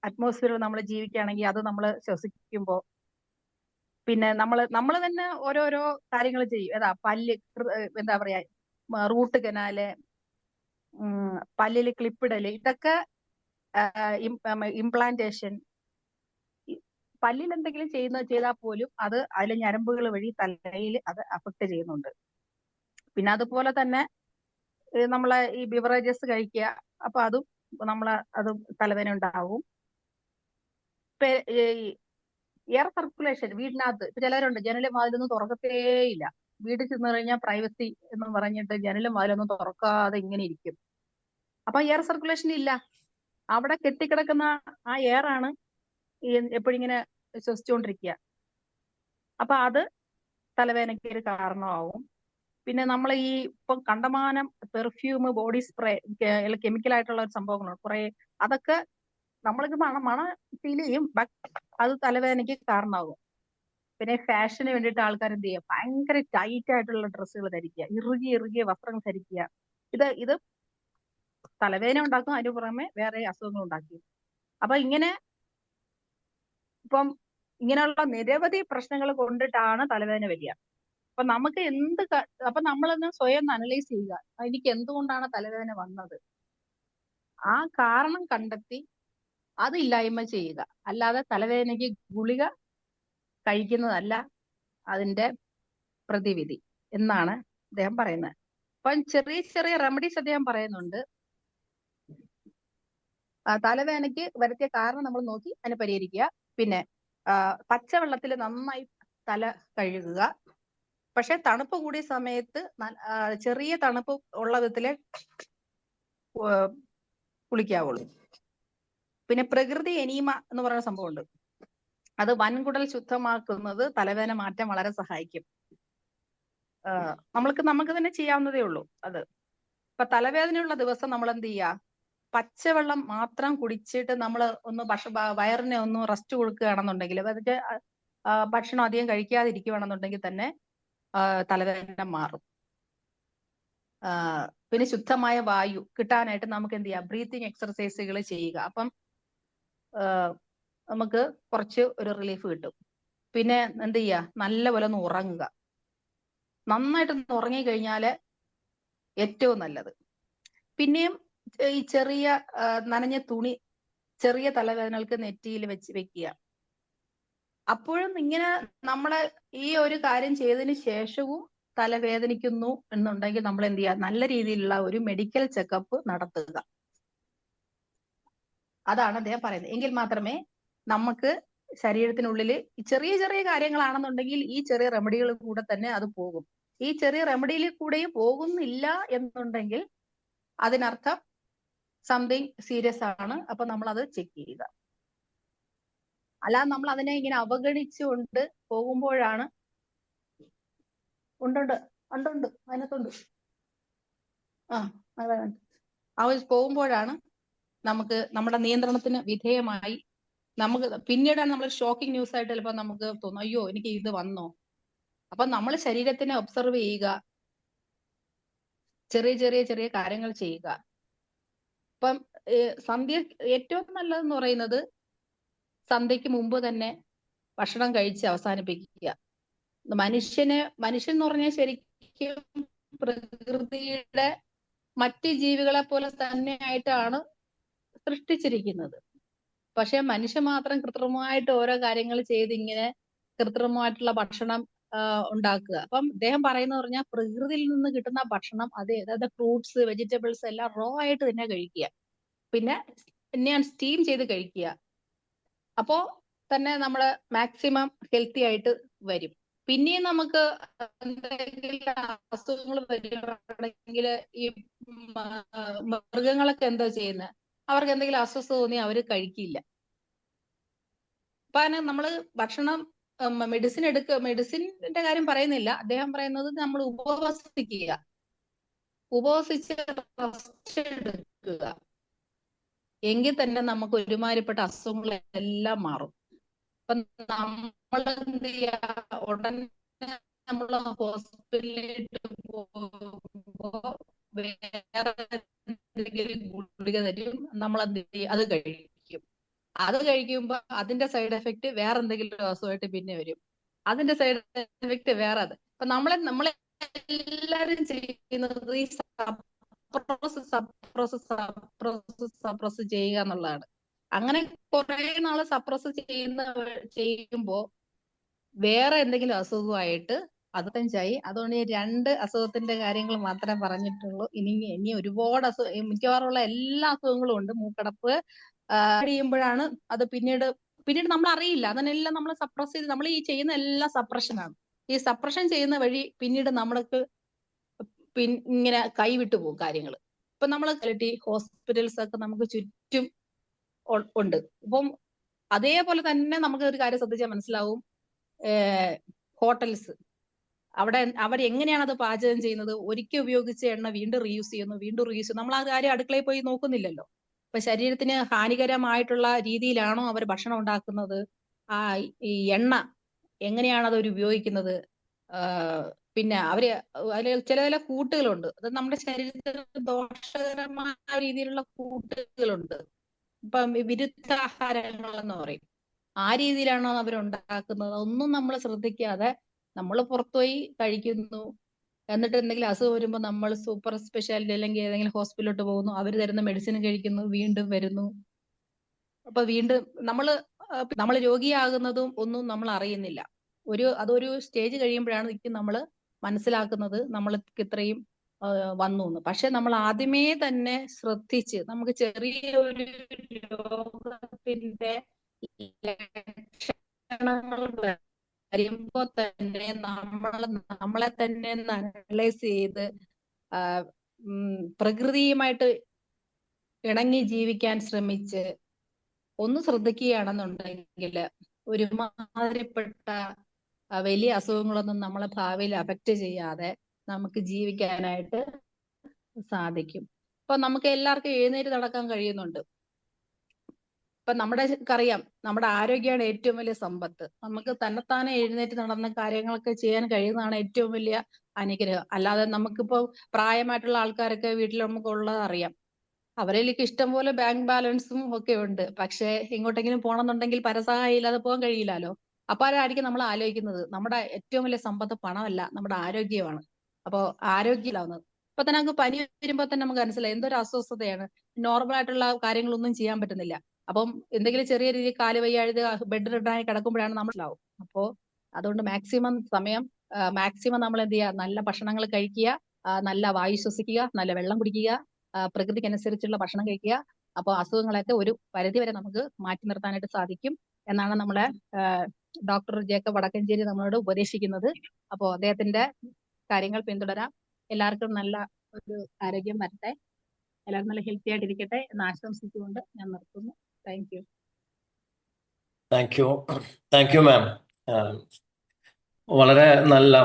അറ്റ്മോസ്ഫിയറിൽ നമ്മൾ ജീവിക്കുകയാണെങ്കിൽ അത് നമ്മൾ ശ്വസിക്കുമ്പോൾ, പിന്നെ നമ്മൾ തന്നെ ഓരോരോ കാര്യങ്ങൾ ചെയ്യും. എന്താ പറയാ, റൂട്ട് കനാല്, പല്ലില് ക്ലിപ്പിടല്, ഇതൊക്കെ ഇംപ്ലാന്റേഷൻ. പല്ലിൽ എന്തെങ്കിലും ചെയ്താൽ പോലും അത് അതിലെ ഞരമ്പുകൾ വഴി തലയിൽ അത് അഫക്ട് ചെയ്യുന്നുണ്ട്. പിന്നെ അതുപോലെ തന്നെ നമ്മളെ ഈ ബിവറേജസ് കഴിക്കുക, അപ്പൊ അതും അത് തലവേദന ഉണ്ടാവും. എയർ സർക്കുലേഷൻ വീടിനകത്ത്, ഇപ്പൊ ചിലരുണ്ട് ജനലും വാതിലൊന്നും തുറക്കത്തേയില്ല. വീട്ടിൽ ചെന്ന് കഴിഞ്ഞാൽ പ്രൈവസി എന്ന് പറഞ്ഞിട്ട് ജനലും വാതിലൊന്നും തുറക്കാതെ ഇങ്ങനെ ഇരിക്കും. അപ്പൊ എയർ സർക്കുലേഷൻ ഇല്ല, അവിടെ കെട്ടിക്കിടക്കുന്ന ആ എയർ ആണ് എപ്പോഴും ഇങ്ങനെ ശ്വസിച്ചുകൊണ്ടിരിക്കുക. അപ്പൊ അത് തലവേദനയ്ക്ക് ഒരു കാരണമാവും. പിന്നെ നമ്മൾ ഇപ്പൊ കണ്ടമാനം പെർഫ്യൂം, ബോഡി സ്പ്രേ, കെമിക്കൽ ആയിട്ടുള്ള ഒരു സംഭവങ്ങളുണ്ട് കുറെ. അതൊക്കെ നമ്മൾക്ക് മണം ഫീൽ ചെയ്യും, ബട്ട് അത് തലവേദനയ്ക്ക് കാരണമാകും. പിന്നെ ഫാഷന് വേണ്ടിയിട്ട് ആൾക്കാർ എന്ത് ചെയ്യുക, ഭയങ്കര ടൈറ്റ് ആയിട്ടുള്ള ഡ്രസ്സുകൾ ധരിക്കുക, ഇറുകിയ വസ്ത്രങ്ങൾ ധരിക്കുക. ഇത് തലവേദന ഉണ്ടാക്കും, അതിന് പുറമെ വേറെ അസുഖങ്ങൾ ഉണ്ടാക്കും. അപ്പൊ ഇങ്ങനെയുള്ള നിരവധി പ്രശ്നങ്ങൾ കൊണ്ടിട്ടാണ് തലവേദന വരിക. അപ്പൊ നമുക്ക് അപ്പൊ നമ്മളൊന്ന് സ്വയം അനലൈസ് ചെയ്യുക, എനിക്ക് എന്തുകൊണ്ടാണ് തലവേദന വന്നത്, ആ കാരണം കണ്ടെത്തി അത് ഇല്ലായ്മ ചെയ്യുക. അല്ലാതെ തലവേദനയ്ക്ക് ഗുളിക കഴിക്കുന്നതല്ല അതിന്റെ പ്രതിവിധി എന്നാണ് അദ്ദേഹം പറയുന്നത്. അപ്പം ചെറിയ റെമഡീസ് അദ്ദേഹം പറയുന്നുണ്ട്. തലവേദനയ്ക്ക് വരുത്തിയ കാരണം നമ്മൾ നോക്കി അതിനെ പരിഹരിക്കുക. പിന്നെ പച്ചവെള്ളത്തിൽ നന്നായി തല കഴുകുക. പക്ഷെ തണുപ്പ് കൂടിയ സമയത്ത് ചെറിയ തണുപ്പ് ഉള്ള വിധത്തില് കുളിക്കാവുള്ളൂ. പിന്നെ പ്രകൃതി എനീമ എന്ന് പറയുന്ന സംഭവമുണ്ട്, അത് വൻകുടൽ ശുദ്ധമാക്കുന്നത് തലവേദന മാറ്റാൻ വളരെ സഹായിക്കും. നമുക്ക് തന്നെ ചെയ്യാവുന്നതേ ഉള്ളൂ അത്. ഇപ്പൊ തലവേദനയുള്ള ദിവസം നമ്മൾ എന്ത് ചെയ്യുക, പച്ചവെള്ളം മാത്രം കുടിച്ചിട്ട് നമ്മൾ ഒന്ന് വയറിനെ ഒന്ന് റെസ്റ്റ് കൊടുക്കുകയാണെന്നുണ്ടെങ്കിൽ, അതായത് ഭക്ഷണം അധികം കഴിക്കാതിരിക്കുകയാണെന്നുണ്ടെങ്കിൽ തന്നെ തലവേദന മാറും. പിന്നെ ശുദ്ധമായ വായു കിട്ടാനായിട്ട് നമുക്ക് എന്ത് ചെയ്യാം, ബ്രീത്തിങ് എക്സർസൈസുകൾ ചെയ്യുക. അപ്പം നമുക്ക് കുറച്ച് ഒരു റിലീഫ് കിട്ടും. പിന്നെ എന്ത് ചെയ്യുക, നല്ലപോലെ ഒന്ന് ഉറങ്ങുക. നന്നായിട്ടൊന്ന് ഉറങ്ങിക്കഴിഞ്ഞാല് ഏറ്റവും നല്ലത്. പിന്നെയും ഈ ചെറിയ നനഞ്ഞ തുണി ചെറിയ തലവേദനകൾക്ക് നെറ്റിയിൽ വെക്കുക. അപ്പോഴും ഇങ്ങനെ നമ്മളെ ഈ ഒരു കാര്യം ചെയ്തതിന് ശേഷവും തലവേദനിക്കുന്നു എന്നുണ്ടെങ്കിൽ നമ്മൾ എന്ത് ചെയ്യുക, നല്ല രീതിയിലുള്ള ഒരു മെഡിക്കൽ ചെക്കപ്പ് നടത്തുക. അതാണ് അദ്ദേഹം പറയുന്നത്. എങ്കിൽ മാത്രമേ നമുക്ക് ശരീരത്തിനുള്ളിൽ ചെറിയ ചെറിയ കാര്യങ്ങളാണെന്നുണ്ടെങ്കിൽ ഈ ചെറിയ റെമഡികൾ കൂടെ തന്നെ അത് പോകും. ഈ ചെറിയ റെമഡിയിൽ കൂടെയും പോകുന്നില്ല എന്നുണ്ടെങ്കിൽ അതിനർത്ഥം സംതിങ് സീരിയസ് ആണ്. അപ്പൊ നമ്മൾ അത് ചെക്ക് ചെയ്യുക. അല്ലാതെ നമ്മൾ അതിനെ ഇങ്ങനെ അവഗണിച്ചുകൊണ്ട് പോകുമ്പോഴാണ് ഉണ്ടുണ്ട് ഉണ്ടുണ്ട് അതിനകത്തുണ്ട് പോകുമ്പോഴാണ് നമുക്ക് നമ്മുടെ നിയന്ത്രണത്തിന് വിധേയമായി നമുക്ക് പിന്നീടാണ് നമ്മൾ ഷോക്കിംഗ് ന്യൂസ് ആയിട്ട് ചിലപ്പോൾ നമുക്ക് തോന്നും, അയ്യോ എനിക്ക് ഇത് വന്നോ. അപ്പൊ നമ്മൾ ശരീരത്തിനെ ഒബ്സർവ് ചെയ്യുക, ചെറിയ ചെറിയ ചെറിയ കാര്യങ്ങൾ ചെയ്യുക. ഇപ്പം സന്ധ്യ ഏറ്റവും നല്ലതെന്ന് പറയുന്നത് സന്ധ്യക്ക് മുമ്പ് തന്നെ ഭക്ഷണം കഴിച്ച് അവസാനിപ്പിക്കുക. മനുഷ്യൻ എന്ന് പറഞ്ഞാൽ ശരിക്കും പ്രകൃതിയുടെ മറ്റ് ജീവികളെ പോലെ തന്നെ ആയിട്ടാണ് സൃഷ്ടിച്ചിരിക്കുന്നത്. പക്ഷെ മനുഷ്യൻ മാത്രം കൃത്രിമമായിട്ട് ഓരോ കാര്യങ്ങൾ ചെയ്ത് ഇങ്ങനെ കൃത്രിമമായിട്ടുള്ള ഭക്ഷണം ഉണ്ടാക്കുക. അപ്പം അദ്ദേഹം പറയുന്നത് പറഞ്ഞാൽ പ്രകൃതിയിൽ നിന്ന് കിട്ടുന്ന ഭക്ഷണം അതായത് ഫ്രൂട്ട്സ്, വെജിറ്റബിൾസ് എല്ലാം റോ ആയിട്ട് തന്നെ കഴിക്കുക. പിന്നെ സ്റ്റീം ചെയ്ത് കഴിക്കുക. അപ്പോ തന്നെ നമ്മള് മാക്സിമം ഹെൽത്തി ആയിട്ട് വരും. പിന്നെയും നമുക്ക് എന്തെങ്കിലും അസുഖങ്ങൾ വരികയാണെങ്കിൽ ഈ മൃഗങ്ങളൊക്കെ എന്താ ചെയ്യുന്നത്, അവർക്ക് എന്തെങ്കിലും അസ്വസ്ഥത തോന്നി അവര് കഴിക്കില്ല. അപ്പൊ നമ്മള് ഭക്ഷണം മെഡിസിന്റെ കാര്യം പറയുന്നില്ല. അദ്ദേഹം പറയുന്നത് നമ്മൾ ഉപവസിക്കുക, ഉപവസിച്ച് റെസ്റ്റ് എടുക്കുക. എങ്കിൽ തന്നെ നമുക്ക് ഒരുമാതിരിപ്പെട്ട അസുഖങ്ങളെല്ലാം മാറും. അപ്പൊ നമ്മൾ എന്ത് ചെയ്യുക, ഉടനെ നമ്മൾ ഹോസ്പിറ്റലിലേക്ക് പോകുമ്പോ വേറെ എന്തെങ്കിലും ഗുളിക തരും, നമ്മൾ എന്ത് ചെയ്യും, അത് കഴിക്കും. അത് കഴിക്കുമ്പോ അതിന്റെ സൈഡ് എഫക്റ്റ് വേറെ എന്തെങ്കിലും അസുഖമായിട്ട് പിന്നെ വരും, അതിന്റെ സൈഡ് എഫക്റ്റ് വേറെ. അത് അപ്പൊ നമ്മളെല്ലാരും ചെയ്യുന്നത് ഈ സപ്രസ് ചെയ്യുക എന്നുള്ളതാണ്. അങ്ങനെ കുറെ നാള് സപ്രസ് ചെയ്യുമ്പോ വേറെ എന്തെങ്കിലും അസുഖമായിട്ട് അതഞ്ചായി. അതുകൊണ്ട് ഈ 2 അസുഖത്തിന്റെ കാര്യങ്ങൾ മാത്രമേ പറഞ്ഞിട്ടുള്ളൂ. ഇനി ഒരുപാട് മിക്കവാറുള്ള എല്ലാ അസുഖങ്ങളും ഉണ്ട്. മൂക്കടപ്പ് ചെയ്യുമ്പോഴാണ് അത് പിന്നീട് നമ്മൾ അറിയില്ല. അതിനെല്ലാം നമ്മൾ സപ്രസ് ചെയ്ത് നമ്മൾ ഈ ചെയ്യുന്ന എല്ലാം സപ്രഷനാണ്. ഈ സപ്രഷൻ ചെയ്യുന്ന വഴി പിന്നീട് നമ്മൾക്ക് ഇങ്ങനെ കൈവിട്ടു പോകും കാര്യങ്ങൾ. ഇപ്പൊ നമ്മൾ ഹോസ്പിറ്റൽസ് ഒക്കെ നമുക്ക് ചുറ്റും ഉണ്ട്. അപ്പം അതേപോലെ തന്നെ നമുക്ക് ഒരു കാര്യം ശ്രദ്ധിച്ചാൽ മനസ്സിലാവും, ഹോട്ടൽസ് അവരെങ്ങനെയാണ് അത് പാചകം ചെയ്യുന്നത്. ഒരിക്കൽ ഉപയോഗിച്ച എണ്ണ വീണ്ടും റീയൂസ് ചെയ്യുന്നു. നമ്മൾ ആ കാര്യം അടുക്കളയിൽ പോയി നോക്കുന്നില്ലല്ലോ. ഇപ്പൊ ശരീരത്തിന് ഹാനികരമായിട്ടുള്ള രീതിയിലാണോ അവർ ഭക്ഷണം ഉണ്ടാക്കുന്നത്, ഈ എണ്ണ എങ്ങനെയാണ് അത് അവർ ഉപയോഗിക്കുന്നത്, പിന്നെ അവര് അതിൽ ചില കൂട്ടുകളുണ്ട്, അത് നമ്മുടെ ശരീരത്തിന് ദോഷകരമായ രീതിയിലുള്ള കൂട്ടുകളുണ്ട്. ഇപ്പം വിരുദ്ധാഹാരങ്ങൾ എന്ന് പറയും. ആ രീതിയിലാണോ അവരുണ്ടാക്കുന്നത്, ഒന്നും നമ്മൾ ശ്രദ്ധിക്കാതെ നമ്മൾ പുറത്തുപോയി കഴിക്കുന്നു. എന്നിട്ട് എന്തെങ്കിലും അസുഖം വരുമ്പോൾ നമ്മൾ സൂപ്പർ സ്പെഷ്യാലിറ്റി അല്ലെങ്കിൽ ഏതെങ്കിലും ഹോസ്പിറ്റലിലോട്ട് പോകുന്നു, അവർ തരുന്ന മെഡിസിൻ കഴിക്കുന്നു, വീണ്ടും വരുന്നു. അപ്പൊ വീണ്ടും നമ്മൾ രോഗിയാകുന്നതും ഒന്നും നമ്മൾ അറിയുന്നില്ല. അതൊരു സ്റ്റേജ് കഴിയുമ്പോഴാണ് നമ്മൾ മനസ്സിലാക്കുന്നത് നമ്മൾക്ക് ഇത്രയും വന്നു എന്ന്. പക്ഷെ നമ്മൾ ആദ്യമേ തന്നെ ശ്രദ്ധിച്ച് നമുക്ക് ചെറിയൊരു രോഗത്തിന്റെ ലക്ഷണങ്ങൾ വരുമ്പോ തന്നെ നമ്മളെ തന്നെ അനലൈസ് ചെയ്ത് പ്രകൃതിയുമായിട്ട് ഇണങ്ങി ജീവിക്കാൻ ശ്രമിച്ച് ഒന്ന് ശ്രദ്ധിക്കുകയാണെന്നുണ്ടെങ്കിൽ ഒരുമാതിരിപ്പെട്ട വലിയ അസുഖങ്ങളൊന്നും നമ്മളെ ഭാവിയിൽ അഫക്റ്റ് ചെയ്യാതെ നമുക്ക് ജീവിക്കാനായിട്ട് സാധിക്കും. ഇപ്പൊ നമുക്ക് എല്ലാവർക്കും എഴുന്നേറ്റ് നടക്കാൻ കഴിയുന്നുണ്ട്. ഇപ്പൊ നമുക്കറിയാം, നമ്മുടെ ആരോഗ്യമാണ് ഏറ്റവും വലിയ സമ്പത്ത്. നമുക്ക് തന്നെത്താനെ എഴുന്നേറ്റ് നടന്ന കാര്യങ്ങളൊക്കെ ചെയ്യാൻ കഴിയുന്നതാണ് ഏറ്റവും വലിയ അനുഗ്രഹം. അല്ലാതെ നമുക്കിപ്പോ പ്രായമായിട്ടുള്ള ആൾക്കാരൊക്കെ വീട്ടിൽ നമുക്കുള്ളത് അറിയാം, അവരിലേക്ക് ഇഷ്ടം പോലെ ബാങ്ക് ബാലൻസും ഒക്കെ ഉണ്ട്. പക്ഷെ എങ്ങോട്ടെങ്കിലും പോകണമെന്നുണ്ടെങ്കിൽ പരസഹായം ഇല്ലാതെ പോകാൻ കഴിയില്ലല്ലോ. അപ്പൊ ആരായിരിക്കും നമ്മൾ ആലോചിക്കുന്നത്, നമ്മുടെ ഏറ്റവും വലിയ സമ്പത്ത് പണമല്ല, നമ്മുടെ ആരോഗ്യമാണ്. അപ്പോ ആരോഗ്യമില്ലാവുന്നത് ഇപ്പൊ തന്നെ നമുക്ക് പനി വരുമ്പോ തന്നെ നമുക്ക് മനസ്സിലായി എന്തൊരു അസ്വസ്ഥതയാണ്. നോർമൽ ആയിട്ടുള്ള കാര്യങ്ങളൊന്നും ചെയ്യാൻ പറ്റുന്നില്ല. അപ്പം എന്തെങ്കിലും ചെറിയ രീതിയിൽ കാല് വയ്യാഴുത് ബെഡ് റിഡായി കിടക്കുമ്പോഴാണ് നമ്മളാവും. അപ്പോൾ അതുകൊണ്ട് മാക്സിമം നമ്മൾ എന്ത് ചെയ്യുക, നല്ല ഭക്ഷണങ്ങൾ കഴിക്കുക, നല്ല വായു ശ്വസിക്കുക, നല്ല വെള്ളം കുടിക്കുക, പ്രകൃതിക്കനുസരിച്ചുള്ള ഭക്ഷണം കഴിക്കുക. അപ്പോൾ അസുഖങ്ങളൊക്കെ ഒരു പരിധി വരെ നമുക്ക് മാറ്റി നിർത്താനായിട്ട് സാധിക്കും എന്നാണ് നമ്മളെ ഡോക്ടർ ജേക്കബ് വടക്കഞ്ചേരി നമ്മളോട് ഉപദേശിക്കുന്നത്. അപ്പോൾ അദ്ദേഹത്തിന്റെ കാര്യങ്ങൾ പിന്തുടരാം. എല്ലാവർക്കും നല്ല ഒരു ആരോഗ്യം വരട്ടെ, എല്ലാവരും നല്ല ഹെൽത്തി ആയിട്ടിരിക്കട്ടെ എന്ന് ആശംസിച്ചുകൊണ്ട് ഞാൻ നിർത്തുന്നു. Thank you. Thank you ma'am.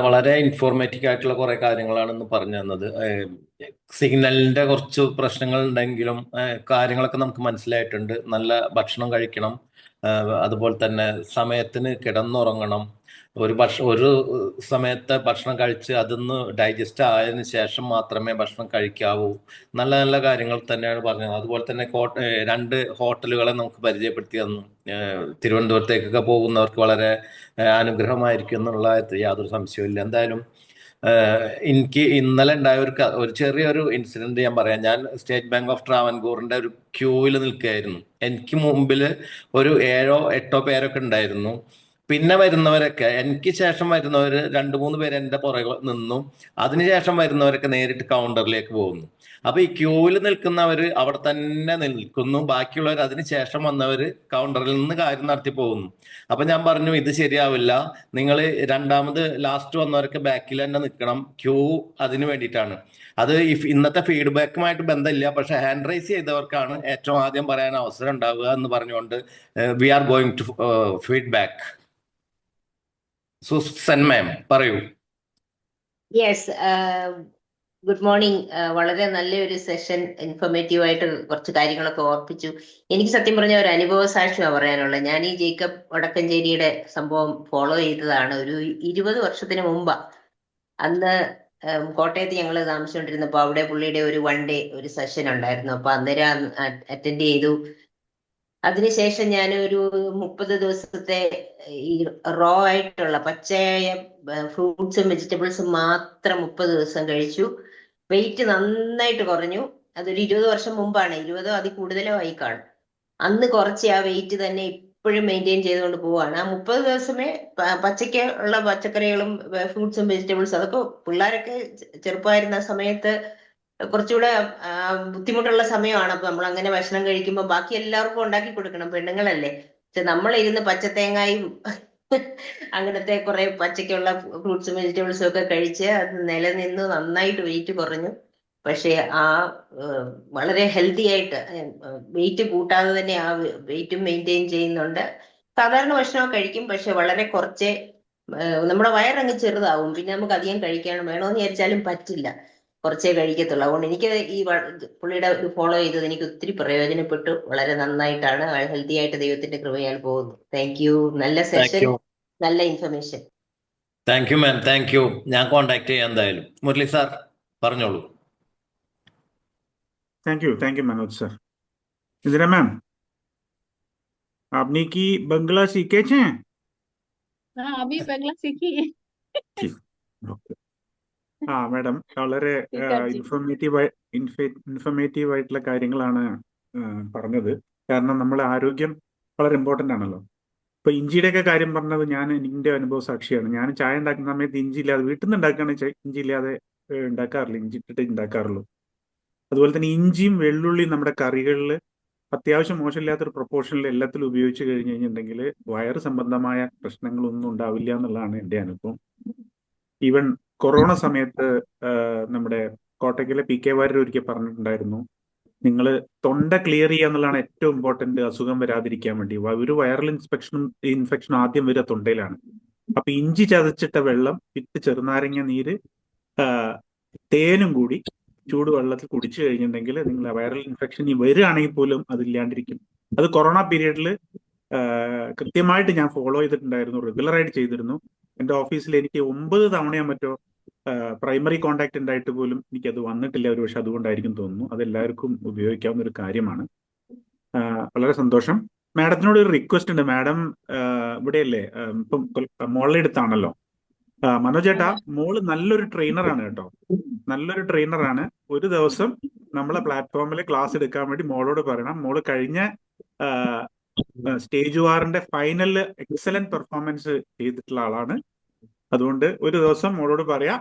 വളരെ ഇൻഫോർമേറ്റീവ് ആയിട്ടുള്ള കുറെ കാര്യങ്ങളാണ് ഇന്ന് പറഞ്ഞു തന്നത്. സിഗ്നലിന്റെ കുറച്ച് പ്രശ്നങ്ങൾ ഉണ്ടെങ്കിലും കാര്യങ്ങളൊക്കെ നമുക്ക് മനസ്സിലായിട്ടുണ്ട്. നല്ല ഭക്ഷണം കഴിക്കണം, അതുപോലെ തന്നെ സമയത്തിന് കിടന്നുറങ്ങണം. ഒരു സമയത്തെ ഭക്ഷണം കഴിച്ച് അതൊന്ന് ഡൈജസ്റ്റ് ആയതിനു ശേഷം മാത്രമേ ഭക്ഷണം കഴിക്കാവൂ. നല്ല നല്ല കാര്യങ്ങൾ തന്നെയാണ് പറഞ്ഞത്. അതുപോലെ തന്നെ 2 ഹോട്ടലുകളെ നമുക്ക് പരിചയപ്പെടുത്തി തന്നു. തിരുവനന്തപുരത്തേക്കൊക്കെ പോകുന്നവർക്ക് വളരെ അനുഗ്രഹമായിരിക്കും എന്നുള്ള യാതൊരു സംശയവുമില്ല. എന്തായാലും എനിക്ക് ഇന്നലെ ഉണ്ടായ ഒരു ചെറിയൊരു ഇൻസിഡന്റ് ഞാൻ പറയാം. ഞാൻ സ്റ്റേറ്റ് ബാങ്ക് ഓഫ് ട്രാവൻകൂറിന്റെ ഒരു ക്യൂവിൽ നിൽക്കുകയായിരുന്നു. എനിക്ക് മുമ്പിൽ ഒരു 7 or 8 പേരൊക്കെ ഉണ്ടായിരുന്നു. പിന്നെ വരുന്നവരൊക്കെ, എനിക്ക് ശേഷം വരുന്നവർ 2-3 പേര് എൻ്റെ പുറകെ നിന്നു. അതിനുശേഷം വരുന്നവരൊക്കെ നേരിട്ട് കൗണ്ടറിലേക്ക് പോകുന്നു. അപ്പൊ ഈ ക്യൂവിൽ നിൽക്കുന്നവർ അവിടെ തന്നെ നിൽക്കുന്നു, ബാക്കിയുള്ളവർ അതിനുശേഷം വന്നവർ കൗണ്ടറിൽ നിന്ന് കാര്യം നടത്തി പോകുന്നു. അപ്പൊ ഞാൻ പറഞ്ഞു, ഇത് ശരിയാവില്ല, നിങ്ങൾ രണ്ടാമത് ലാസ്റ്റ് വന്നവരൊക്കെ ബാക്കിൽ തന്നെ നിൽക്കണം, ക്യൂ അതിന് വേണ്ടിയിട്ടാണ്. അത് ഇന്നത്തെ ഫീഡ്ബാക്കുമായിട്ട് ബന്ധമില്ല, പക്ഷെ ഹാൻഡ് റൈസ് ചെയ്തവർക്കാണ് ഏറ്റവും ആദ്യം പറയാൻ അവസരം ഉണ്ടാവുക എന്ന് പറഞ്ഞുകൊണ്ട് we are going to feedback. Susan ma'am പറയൂ. Yes, good morning. വളരെ നല്ലൊരു സെഷൻ, ഇൻഫോർമേറ്റീവ് ആയിട്ട് കുറച്ച് കാര്യങ്ങളൊക്കെ ഓർപ്പിച്ചു. എനിക്ക് സത്യം പറഞ്ഞ ഒരു അനുഭവ സാക്ഷ്യമാണ് പറയാനുള്ളത്. ഞാൻ ഈ ജേക്കബ് വടക്കഞ്ചേരിയുടെ സംഭവം ഫോളോ ചെയ്തതാണ് ഒരു 20 വർഷത്തിന് മുമ്പ്. അന്ന് കോട്ടയത്ത് ഞങ്ങൾ താമസിച്ചുകൊണ്ടിരുന്നപ്പോൾ അവിടെ പുള്ളിയുടെ ഒരു 1 day ഒരു സെഷൻ ഉണ്ടായിരുന്നു. അപ്പൊ അന്നേരം അറ്റൻഡ് ചെയ്തു. അതിനുശേഷം ഞാൻ ഒരു 30 ദിവസത്തെ ഈ റോ ആയിട്ടുള്ള പച്ചയായ ഫ്രൂട്ട്സും വെജിറ്റബിൾസും മാത്രം 30 ദിവസം കഴിച്ചു. വെയിറ്റ് നന്നായിട്ട് കുറഞ്ഞു. അതൊരു 20 വർഷം മുമ്പാണ്, 20 അതിൽ കൂടുതലോ ആയി കാണും. അന്ന് കുറച്ച് ആ വെയിറ്റ് തന്നെ ഇപ്പോഴും മെയിൻറ്റെയിൻ ചെയ്തുകൊണ്ട് പോവാണ്. ആ 30 ദിവസമേ പച്ചയ്ക്ക് ഉള്ള പച്ചക്കറികളും ഫ്രൂട്ട്സും വെജിറ്റബിൾസും അതൊക്കെ പിള്ളേരൊക്കെ ചെറുപ്പമായിരുന്ന സമയത്ത് കുറച്ചുകൂടെ ബുദ്ധിമുട്ടുള്ള സമയമാണ്. അപ്പൊ നമ്മൾ അങ്ങനെ ഭക്ഷണം കഴിക്കുമ്പോൾ ബാക്കി എല്ലാവർക്കും ഉണ്ടാക്കി കൊടുക്കണം, പെണ്ണുങ്ങളല്ലേ. പക്ഷെ നമ്മളിരുന്ന് പച്ചത്തേങ്ങായും അങ്ങനത്തെ കുറെ പച്ചയ്ക്കുള്ള ഫ്രൂട്ട്സും വെജിറ്റബിൾസും ഒക്കെ കഴിച്ച് അത് നിലനിന്ന് നന്നായിട്ട് വെയിറ്റ് കുറഞ്ഞു. പക്ഷെ ആ വളരെ ഹെൽത്തി ആയിട്ട് വെയിറ്റ് കൂട്ടാതെ തന്നെ ആ വെയിറ്റും മെയിൻറ്റെയിൻ ചെയ്യുന്നുണ്ട്. സാധാരണ ഭക്ഷണം കഴിക്കും, പക്ഷെ വളരെ കുറച്ചേ, നമ്മുടെ വയറങ്ങ് ചെറുതാവും. പിന്നെ നമുക്ക് അധികം കഴിക്കാൻ വേണമെന്ന് വിചാരിച്ചാലും പറ്റില്ല, കുറച്ചേ കഴിക്കത്തുള്ളൂ. അതുകൊണ്ട് എനിക്ക് ഈ പുള്ളിയുടെ ഫോളോ ചെയ്തത് എനിക്ക് ഒത്തിരി പ്രയോജനപ്പെട്ടു. വളരെ നന്നായിട്ടാണ്, ഹെൽത്തി ആയിട്ട് ദൈവത്തിന്റെ കൃപയാൽ പോകുന്നു. Thank you. നല്ല സെഷൻ, നല്ല information. Thank you ma'am, thank U. ഞാൻ കോണ്ടാക്ട് ചെയ്യാം എന്തായാലും. മുരളി സാർ പറഞ്ഞോളൂ. Thank you Manoj sir. Indira ma'am, आपने की बंगला सीखे छे? हाँ, अभी बंगला सीखी. ആ മാഡം, വളരെ ഇൻഫോർമേറ്റീവ് ആയിട്ടുള്ള കാര്യങ്ങളാണ് പറഞ്ഞത്. കാരണം നമ്മളെ ആരോഗ്യം വളരെ ഇമ്പോർട്ടൻ്റ് ആണല്ലോ. ഇപ്പൊ ഇഞ്ചിയുടെയൊക്കെ കാര്യം പറഞ്ഞത് ഞാൻ എൻ്റെ അനുഭവ സാക്ഷിയാണ്. ഞാൻ ചായ ഉണ്ടാക്കുന്ന സമയത്ത് ഇഞ്ചി ഇല്ലാതെ, വീട്ടിൽ നിന്ന് ഉണ്ടാക്കുകയാണെങ്കിൽ ഇഞ്ചി ഇല്ലാതെ ഉണ്ടാക്കാറില്ല, ഇഞ്ചി ഇട്ടിട്ട് ഉണ്ടാക്കാറുള്ളൂ. അതുപോലെ തന്നെ ഇഞ്ചിയും വെള്ളുള്ളിയും നമ്മുടെ കറികളിൽ അത്യാവശ്യം മോശമില്ലാത്തൊരു പ്രൊപ്പോർഷനിൽ എല്ലാത്തിലും ഉപയോഗിച്ച് കഴിഞ്ഞ് കഴിഞ്ഞിട്ടുണ്ടെങ്കിൽ വയറ് സംബന്ധമായ പ്രശ്നങ്ങളൊന്നും ഉണ്ടാവില്ല എന്നുള്ളതാണ് എൻ്റെ അനുഭവം. ഈവൻ കൊറോണ സമയത്ത് നമ്മുടെ കോട്ടയ്ക്കിലെ PK വാര്യർ ഒരിക്കൽ പറഞ്ഞിട്ടുണ്ടായിരുന്നു, നിങ്ങൾ തൊണ്ട ക്ലിയർ ചെയ്യുക എന്നുള്ളതാണ് ഏറ്റവും ഇമ്പോർട്ടന്റ്, അസുഖം വരാതിരിക്കാൻ വേണ്ടി. ഒരു വൈറൽ ഇൻഫെക്ഷൻ ആദ്യം വരിക തൊണ്ടയിലാണ്. അപ്പൊ ഇഞ്ചി ചതച്ചിട്ട വെള്ളം വിത്ത് ചെറുനാരങ്ങ നീര് തേനും കൂടി ചൂടുവെള്ളത്തിൽ കുടിച്ചു കഴിഞ്ഞിട്ടുണ്ടെങ്കിൽ നിങ്ങൾ വൈറൽ ഇൻഫെക്ഷൻ വരികയാണെങ്കിൽ പോലും അതില്ലാണ്ടിരിക്കും. അത് കൊറോണ പീരീഡിൽ കൃത്യമായിട്ട് ഞാൻ ഫോളോ ചെയ്തിട്ടുണ്ടായിരുന്നു, റെഗുലറായിട്ട് ചെയ്തിരുന്നു. എൻ്റെ ഓഫീസിൽ എനിക്ക് 9 തവണയോ മറ്റോ പ്രൈമറി കോണ്ടാക്ട് ഉണ്ടായിട്ട് പോലും എനിക്കത് വന്നിട്ടില്ല. ഒരു പക്ഷെ അതുകൊണ്ടായിരിക്കും തോന്നുന്നു. അതെല്ലാവർക്കും ഉപയോഗിക്കാവുന്ന ഒരു കാര്യമാണ്. വളരെ സന്തോഷം. മാഡത്തിനോട് ഒരു റിക്വസ്റ്റ് ഉണ്ട്. മാഡം ഇവിടെയല്ലേ, ഇപ്പം മോളുടെ അടുത്താണല്ലോ. മനോജ് ചേട്ടാ, മോള് നല്ലൊരു ട്രെയിനറാണ് കേട്ടോ, നല്ലൊരു ട്രെയിനറാണ്. ഒരു ദിവസം നമ്മളെ പ്ലാറ്റ്ഫോമിൽ ക്ലാസ് എടുക്കാൻ വേണ്ടി മോളോട് പറയണം. മോള് കഴിഞ്ഞ സ്റ്റേജ് വാറിന്റെ ഫൈനലിൽ എക്സലന്റ് പെർഫോമൻസ് ചെയ്തിട്ടുള്ള ആളാണ്. അതുകൊണ്ട് ഒരു ദിവസം മോളോട് പറയാം,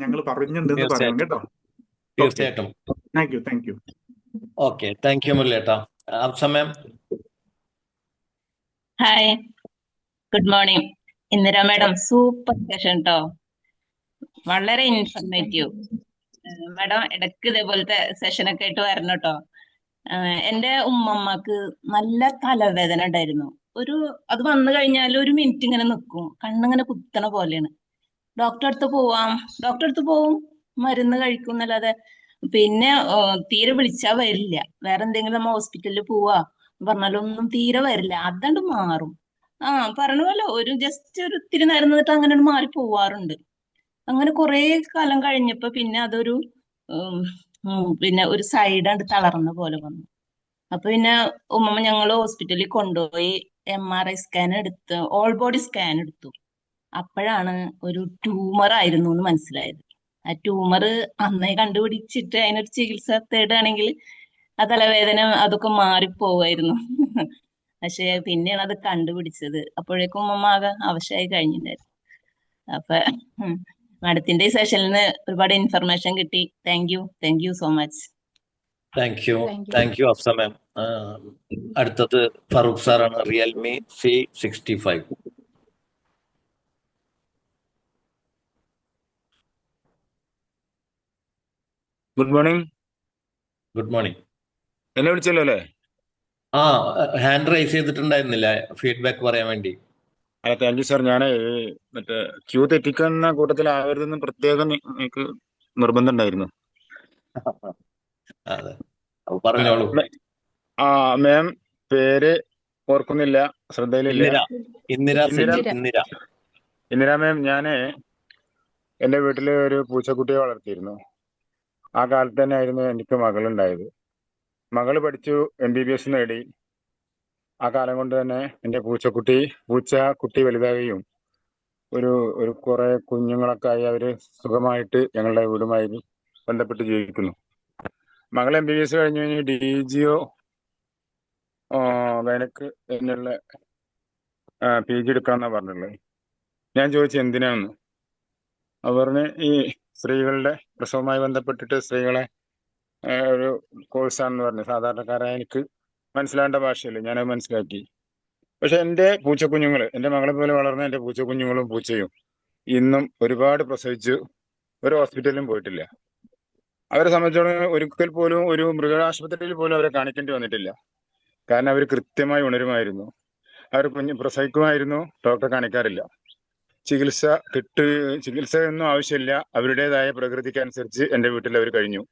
ഞങ്ങൾ പറഞ്ഞിട്ടുണ്ടെന്ന് പറയണം കേട്ടോ. തീർച്ചയായിട്ടും. Thank you. Okay, thank you മുരളിയേട്ടാ. സമയം. Hi, good morning. Indira madam super session കേട്ടോ, വളരെ ഇൻഫർമേറ്റീവ്. മാഡം ഇടയ്ക്ക് ഇതേപോലത്തെ സെഷനൊക്കെ ആയിട്ട് വരണം കേട്ടോ. എന്റെ ഉമ്മമ്മക്ക് നല്ല തലവേദന ഉണ്ടായിരുന്നു. അത് വന്നു കഴിഞ്ഞാൽ ഒരു മിനിറ്റ് ഇങ്ങനെ നിൽക്കും, കണ്ണിങ്ങനെ കുത്തണ പോലെയാണ്. ഡോക്ടറെ അടുത്ത് പോവും, മരുന്ന് കഴിക്കും എന്നല്ലാതെ പിന്നെ തീരെ വിളിച്ചാ വരില്ല. വേറെ എന്തെങ്കിലും നമ്മ ഹോസ്പിറ്റലിൽ പോവാ പറഞ്ഞാലൊന്നും തീരെ വരില്ല. അതണ്ട് മാറും. പറഞ്ഞ പോലെ ജസ്റ്റ് ഒരു ഇത്തിരി നേരം നിന്നിട്ട് അങ്ങനെ മാറി പോവാറുണ്ട്. അങ്ങനെ കുറെ കാലം കഴിഞ്ഞപ്പോ പിന്നെ അതൊരു പിന്നെ ഒരു സൈഡ് തളർന്ന പോലെ വന്നു. അപ്പൊ പിന്നെ ഉമ്മമ്മ ഞങ്ങൾ ഹോസ്പിറ്റലിൽ കൊണ്ടുപോയി MRI സ്കാൻ എടുത്ത്, ഓൾ ബോഡി സ്കാൻ എടുത്തു. അപ്പോഴാണ് ഒരു ട്യൂമർ ആയിരുന്നു എന്ന് മനസ്സിലായത്. ആ ട്യൂമർ അന്നേ കണ്ടുപിടിച്ചിട്ട് അതിനൊരു ചികിത്സ തേടുകയാണെങ്കിൽ ആ തലവേദന അതൊക്കെ മാറിപ്പോവായിരുന്നു. പക്ഷെ പിന്നെയാണ് അത് കണ്ടുപിടിച്ചത്. അപ്പോഴേക്കും ഉമ്മ ആകെ അവശയായി കഴിഞ്ഞിട്ടുണ്ടായിരുന്നു. അപ്പൊ മാഡത്തിന്റെ ഈ സെഷനിൽ നിന്ന് ഒരുപാട് ഇൻഫർമേഷൻ കിട്ടി. Thank you so much. Thank you അഫ്സമേം. അടുത്തത് ഫറൂഖ് സാറാണ്, റിയൽമി C65. Good morning. എന്നെ വിളിച്ചല്ലോ അല്ലേ? ഹാൻഡ് റൈസ് ചെയ്തിട്ടുണ്ടായിരുന്നില്ല ഫീഡ്ബാക്ക് പറയാൻ വേണ്ടി. അല്ല, താങ്ക് യു സാർ. ഞാൻ മറ്റേ ക്യൂ തെറ്റിക്കുന്ന കൂട്ടത്തിലാവരുതെന്ന് പ്രത്യേകം എനിക്ക് നിർബന്ധം ഉണ്ടായിരുന്നു. അതെ, പറഞ്ഞോളൂ. മാം പേര് ഓർക്കുന്നില്ല, ശ്രദ്ധയിലില്ല. ഇന്ദിര മാം. ഞാന് എന്റെ വീട്ടില് ഒരു പൂച്ചക്കുട്ടിയെ വളർത്തിയിരുന്നു. ആ കാലത്ത് തന്നെ ആയിരുന്നു എനിക്ക് മകളുണ്ടായത്. മകള് പഠിച്ചു, MBBS നേടി. ആ കാലം കൊണ്ട് തന്നെ എന്റെ പൂച്ചക്കുട്ടി വലുതാവുകയും ഒരു കുറെ കുഞ്ഞുങ്ങളൊക്കെ ആയി അവര് സുഖമായിട്ട് ഞങ്ങളുടെ വീടുമായി ബന്ധപ്പെട്ട് ജീവിക്കുന്നു. മകൾ MBBS കഴിഞ്ഞു DGO ഗൈനക്ക് എന്നുള്ള PG എടുക്കാന്നാ പറഞ്ഞുള്ളത്. ഞാൻ ചോദിച്ചു എന്തിനാന്ന്. അവറിന് ഈ സ്ത്രീകളുടെ പ്രസവവുമായി ബന്ധപ്പെട്ടിട്ട് സ്ത്രീകളെ ഒരു കോഴ്സാണെന്ന് പറഞ്ഞു. സാധാരണക്കാരായ എനിക്ക് മനസ്സിലാവേണ്ട ഭാഷയല്ലേ, ഞാനത് മനസ്സിലാക്കി. പക്ഷെ എൻ്റെ പൂച്ചക്കുഞ്ഞുങ്ങള്, എൻ്റെ മകളെ പോലെ വളർന്ന എൻ്റെ പൂച്ചക്കുഞ്ഞുങ്ങളും പൂച്ചയും ഇന്നും ഒരുപാട് പ്രസവിച്ചു ഒരു ഹോസ്പിറ്റലിലും പോയിട്ടില്ല. അവരെ സംബന്ധിച്ചോളം ഒരിക്കൽ പോലും ഒരു മൃഗാശുപത്രിയിൽ പോലും അവരെ കാണിക്കേണ്ടി വന്നിട്ടില്ല. കാരണം അവർ കൃത്യമായി ഉണരുമായിരുന്നു, അവർ പ്രസവിക്കുമായിരുന്നു, ഡോക്ടറെ കാണിക്കാറില്ല. ചികിത്സയൊന്നും ആവശ്യമില്ല. അവരുടേതായ പ്രകൃതിക്ക് അനുസരിച്ച് എൻ്റെ വീട്ടിൽ അവർ കഴിഞ്ഞു.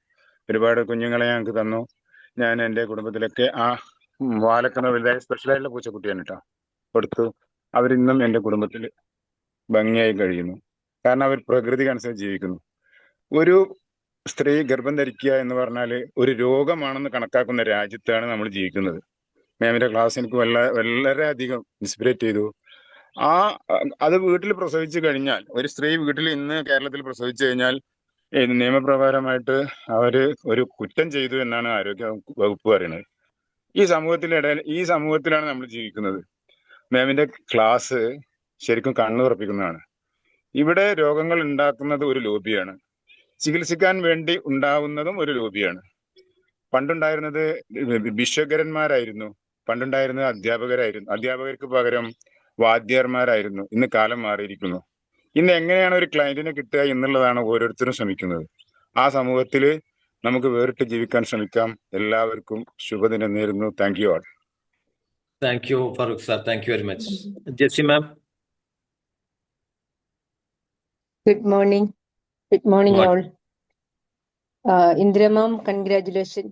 ഒരുപാട് കുഞ്ഞുങ്ങളെ ഞങ്ങൾക്ക് തന്നു. ഞാൻ എൻ്റെ കുടുംബത്തിലൊക്കെ വാലക്കുന്ന വലുതായ സ്പെഷ്യലായിട്ടുള്ള പൂച്ചക്കുട്ടിയാണ് കേട്ടോ കൊടുത്തു. അവരിന്നും എൻ്റെ കുടുംബത്തിൽ ഭംഗിയായി കഴിയുന്നു. കാരണം അവർ പ്രകൃതിക്ക് അനുസരിച്ച് ജീവിക്കുന്നു. ഒരു സ്ത്രീ ഗർഭം ധരിക്കുക എന്ന് പറഞ്ഞാൽ ഒരു രോഗമാണെന്ന് കണക്കാക്കുന്ന രാജ്യത്താണ് നമ്മൾ ജീവിക്കുന്നത്. മാമിന്റെ ക്ലാസ് എനിക്ക് വളരെയധികം ഇൻസ്പിറേറ്റ് ചെയ്തു. അത് വീട്ടിൽ പ്രസവിച്ചു കഴിഞ്ഞാൽ, ഒരു സ്ത്രീ വീട്ടിൽ ഇന്ന് കേരളത്തിൽ പ്രസവിച്ചു കഴിഞ്ഞാൽ നിയമപ്രകാരമായിട്ട് അവര് ഒരു കുറ്റം ചെയ്തു എന്നാണ് ആരോഗ്യ വകുപ്പ് പറയുന്നത്. ഈ സമൂഹത്തിലാണ് നമ്മൾ ജീവിക്കുന്നത്. മാമിന്റെ ക്ലാസ് ശരിക്കും കണ്ണു തുറപ്പിക്കുന്നതാണ്. ഇവിടെ രോഗങ്ങൾ ഉണ്ടാക്കുന്നത് ഒരു ലോബിയാണ്, ചികിത്സിക്കാൻ വേണ്ടി ഉണ്ടാവുന്നതും ഒരു ലോബിയാണ്. പണ്ടുണ്ടായിരുന്നത് ഭിക്ഷകരന്മാരായിരുന്നു, പണ്ടുണ്ടായിരുന്നത് അധ്യാപകർക്ക് പകരം വാദ്യന്മാരായിരുന്നു. ഇന്ന് കാലം മാറിയിരിക്കുന്നു. ഇന്ന് എങ്ങനെയാണ് ഒരു ക്ലയന്റിനെ കിട്ടുക എന്നുള്ളതാണ് ഓരോരുത്തരും ശ്രമിക്കുന്നത്. ആ സമൂഹത്തിൽ നമുക്ക് വേറിട്ട് ജീവിക്കാൻ ശ്രമിക്കാം. എല്ലാവർക്കും ശുഭദിനം നേരുന്നു. Thank you all. Thank you Farooq sir. Thank you very much. Jessie ma'am. Good morning all. Indira ma'am, congratulation.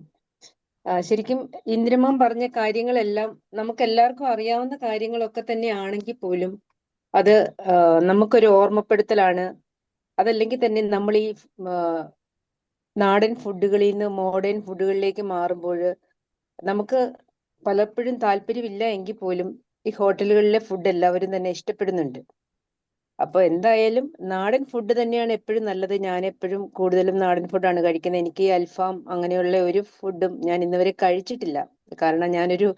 ശരിക്കും ഇന്ദിര മാം പറഞ്ഞ കാര്യങ്ങളെല്ലാം നമുക്ക് എല്ലാവർക്കും അറിയാവുന്ന കാര്യങ്ങളൊക്കെ തന്നെ ആണെങ്കിൽ പോലും അത് നമുക്കൊരു ഓർമ്മപ്പെടുത്തലാണ്. അതല്ലെങ്കിൽ തന്നെ നമ്മൾ ഈ നാടൻ ഫുഡുകളിൽ നിന്ന് മോഡേൺ ഫുഡുകളിലേക്ക് മാറുമ്പോൾ നമുക്ക് പലപ്പോഴും താല്പര്യമില്ല എങ്കിൽ പോലും ഈ ഹോട്ടലുകളിലെ ഫുഡ് എല്ലാവരും തന്നെ ഇഷ്ടപ്പെടുന്നുണ്ട്. അപ്പൊ എന്തായാലും നാടൻ ഫുഡ് തന്നെയാണ് എപ്പോഴും നല്ലത്. ഞാൻ എപ്പോഴും കൂടുതലും നാടൻ ഫുഡാണ് കഴിക്കുന്നത്. എനിക്ക് അൽഫാം അങ്ങനെയുള്ള ഒരു ഫുഡും ഞാൻ ഇന്നുവരെ കഴിച്ചിട്ടില്ല. കാരണം ഞാനൊരു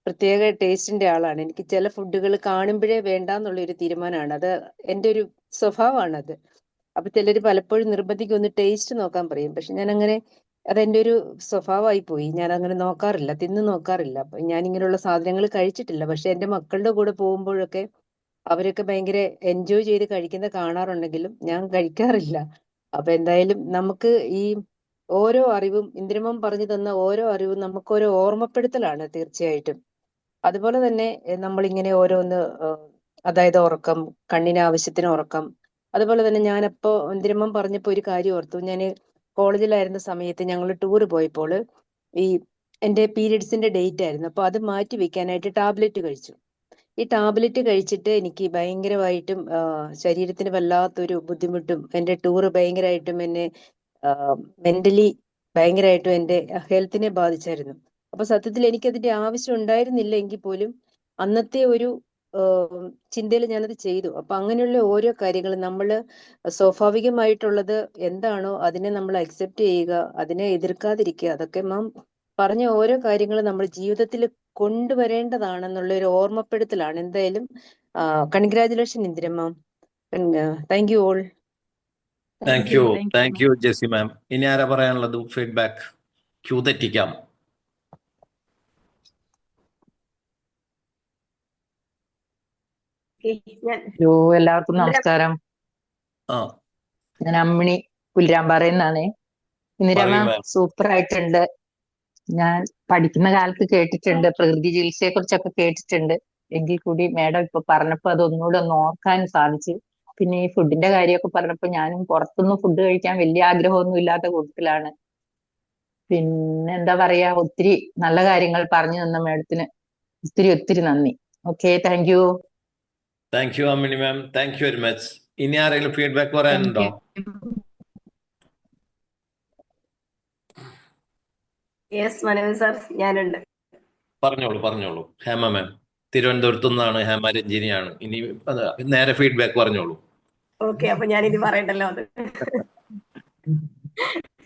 പ്രത്യേക ടേസ്റ്റിന്റെ ആളാണ്. എനിക്ക് ചില ഫുഡുകൾ കാണുമ്പോഴേ വേണ്ട എന്നുള്ളൊരു തീരുമാനമാണ്. അത് എൻ്റെ ഒരു സ്വഭാവമാണത്. അപ്പൊ ചിലര് പലപ്പോഴും നിർബന്ധിക്കും ഒന്ന് ടേസ്റ്റ് നോക്കാൻ പറയും. പക്ഷെ ഞാൻ അങ്ങനെ, അതെന്റെ ഒരു സ്വഭാവമായി പോയി. ഞാൻ അങ്ങനെ നോക്കാറില്ല, തിന്നു നോക്കാറില്ല. അപ്പൊ ഞാൻ ഇങ്ങനെയുള്ള സാധനങ്ങൾ കഴിച്ചിട്ടില്ല. പക്ഷെ എന്റെ മക്കളുടെ കൂടെ പോകുമ്പോഴൊക്കെ അവരൊക്കെ ഭയങ്കര എൻജോയ് ചെയ്ത് കഴിക്കുന്ന കാണാറുണ്ടെങ്കിലും ഞാൻ കഴിക്കാറില്ല. അപ്പൊ എന്തായാലും നമുക്ക് ഈ ഓരോ അറിവും, ഇന്ദ്രമം പറഞ്ഞു തന്ന ഓരോ അറിവും നമുക്ക് ഓരോ ഓർമ്മപ്പെടുത്തലാണ് തീർച്ചയായിട്ടും. അതുപോലെ തന്നെ നമ്മളിങ്ങനെ ഓരോന്ന് അതായത് ഉറക്കം, കണ്ണിന് ആവശ്യത്തിന് ഉറക്കം. അതുപോലെ തന്നെ ഞാനപ്പോ ഇന്ദ്രമം പറഞ്ഞപ്പോ ഒരു കാര്യം ഓർത്തു. ഞാൻ കോളേജിലായിരുന്ന സമയത്ത് ഞങ്ങൾ ടൂർ പോയപ്പോൾ ഈ എന്റെ പീരിയഡ്സിന്റെ ഡേറ്റ് ആയിരുന്നു. അപ്പൊ അത് മാറ്റി വെക്കാനായിട്ട് ടാബ്ലറ്റ് കഴിച്ചു. ഈ ടാബ്ലറ്റ് കഴിച്ചിട്ട് എനിക്ക് ഭയങ്കരമായിട്ടും ശരീരത്തിന് വല്ലാത്തൊരു ബുദ്ധിമുട്ടും, എന്റെ ടൂറ് ഭയങ്കരമായിട്ടും എന്നെ മെന്റലി ഭയങ്കരമായിട്ടും എന്റെ ഹെൽത്തിനെ ബാധിച്ചായിരുന്നു. അപ്പൊ സത്യത്തിൽ എനിക്കതിന്റെ ആവശ്യം ഉണ്ടായിരുന്നില്ല എങ്കിൽ പോലും അന്നത്തെ ഒരു ചിന്തയിൽ ഞാനത് ചെയ്തു. അപ്പൊ അങ്ങനെയുള്ള ഓരോ കാര്യങ്ങളും നമ്മൾ സ്വാഭാവികമായിട്ടുള്ളത് എന്താണോ അതിനെ നമ്മൾ അക്സെപ്റ്റ് ചെയ്യുക, അതിനെ എതിർക്കാതിരിക്കുക. അതൊക്കെ മാം പറഞ്ഞ ഓരോ കാര്യങ്ങളും നമ്മൾ ജീവിതത്തിൽ കൊണ്ടുവരേണ്ടതാണെന്നുള്ള ഒരു ഓർമ്മപ്പെടുത്തലാണ്. എന്തായാലും congratulation Indira ma'am. Thank you all. Thank you Jessy ma'am. ഇനി ആരാ പറയാനുള്ളത്? ഫീഡ്ബാക്ക് ക്യൂ തെറ്റിക്കാം. എല്ലാവർക്കും നമസ്കാരം. ഞാൻ അമ്മിണി പുല്ലരാമ്പാറയിൽ നിന്നാണ്. ഇന്ദിര മാം സൂപ്പർ ആയിട്ടുണ്ട്. ഞാൻ പഠിക്കുന്ന കാലത്ത് കേട്ടിട്ടുണ്ട്, പ്രകൃതി ചികിത്സയെ കുറിച്ചൊക്കെ കേട്ടിട്ടുണ്ട്. എങ്കിൽ കൂടി മാഡം ഇപ്പൊ പറഞ്ഞപ്പോ അതൊന്നുകൂടെ ഒന്ന് ഓർക്കാൻ സാധിച്ചു. പിന്നെ ഈ ഫുഡിന്റെ കാര്യമൊക്കെ പറഞ്ഞപ്പോ ഞാനും പുറത്തുനിന്ന് ഫുഡ് കഴിക്കാൻ വലിയ ആഗ്രഹമൊന്നും ഇല്ലാത്ത കൂട്ടത്തിലാണ്. പിന്നെ എന്താ പറയാ, ഒത്തിരി നല്ല കാര്യങ്ങൾ പറഞ്ഞു തന്ന മാഡത്തിന് ഒത്തിരി നന്ദി. Okay, thank U. Thank you Ammini ma'am. Thank you very much. ഇനി ആരെങ്കിലും ഫീഡ്ബാക്ക് പറയാനുണ്ടോ? യെസ് മനോജ് സാർ, ഞാനുണ്ട്. പറഞ്ഞോളൂ. ഹേമ മാം തിരുവനന്തപുരത്തു നിന്നാണ്. ഹേമ രഞ്ജിനിയാണ്. ഇനി നേരെ ഫീഡ്ബാക്ക് പറഞ്ഞോളൂ. ഓക്കെ, അപ്പൊ ഞാനിത് പറയണ്ടല്ലോ അത്.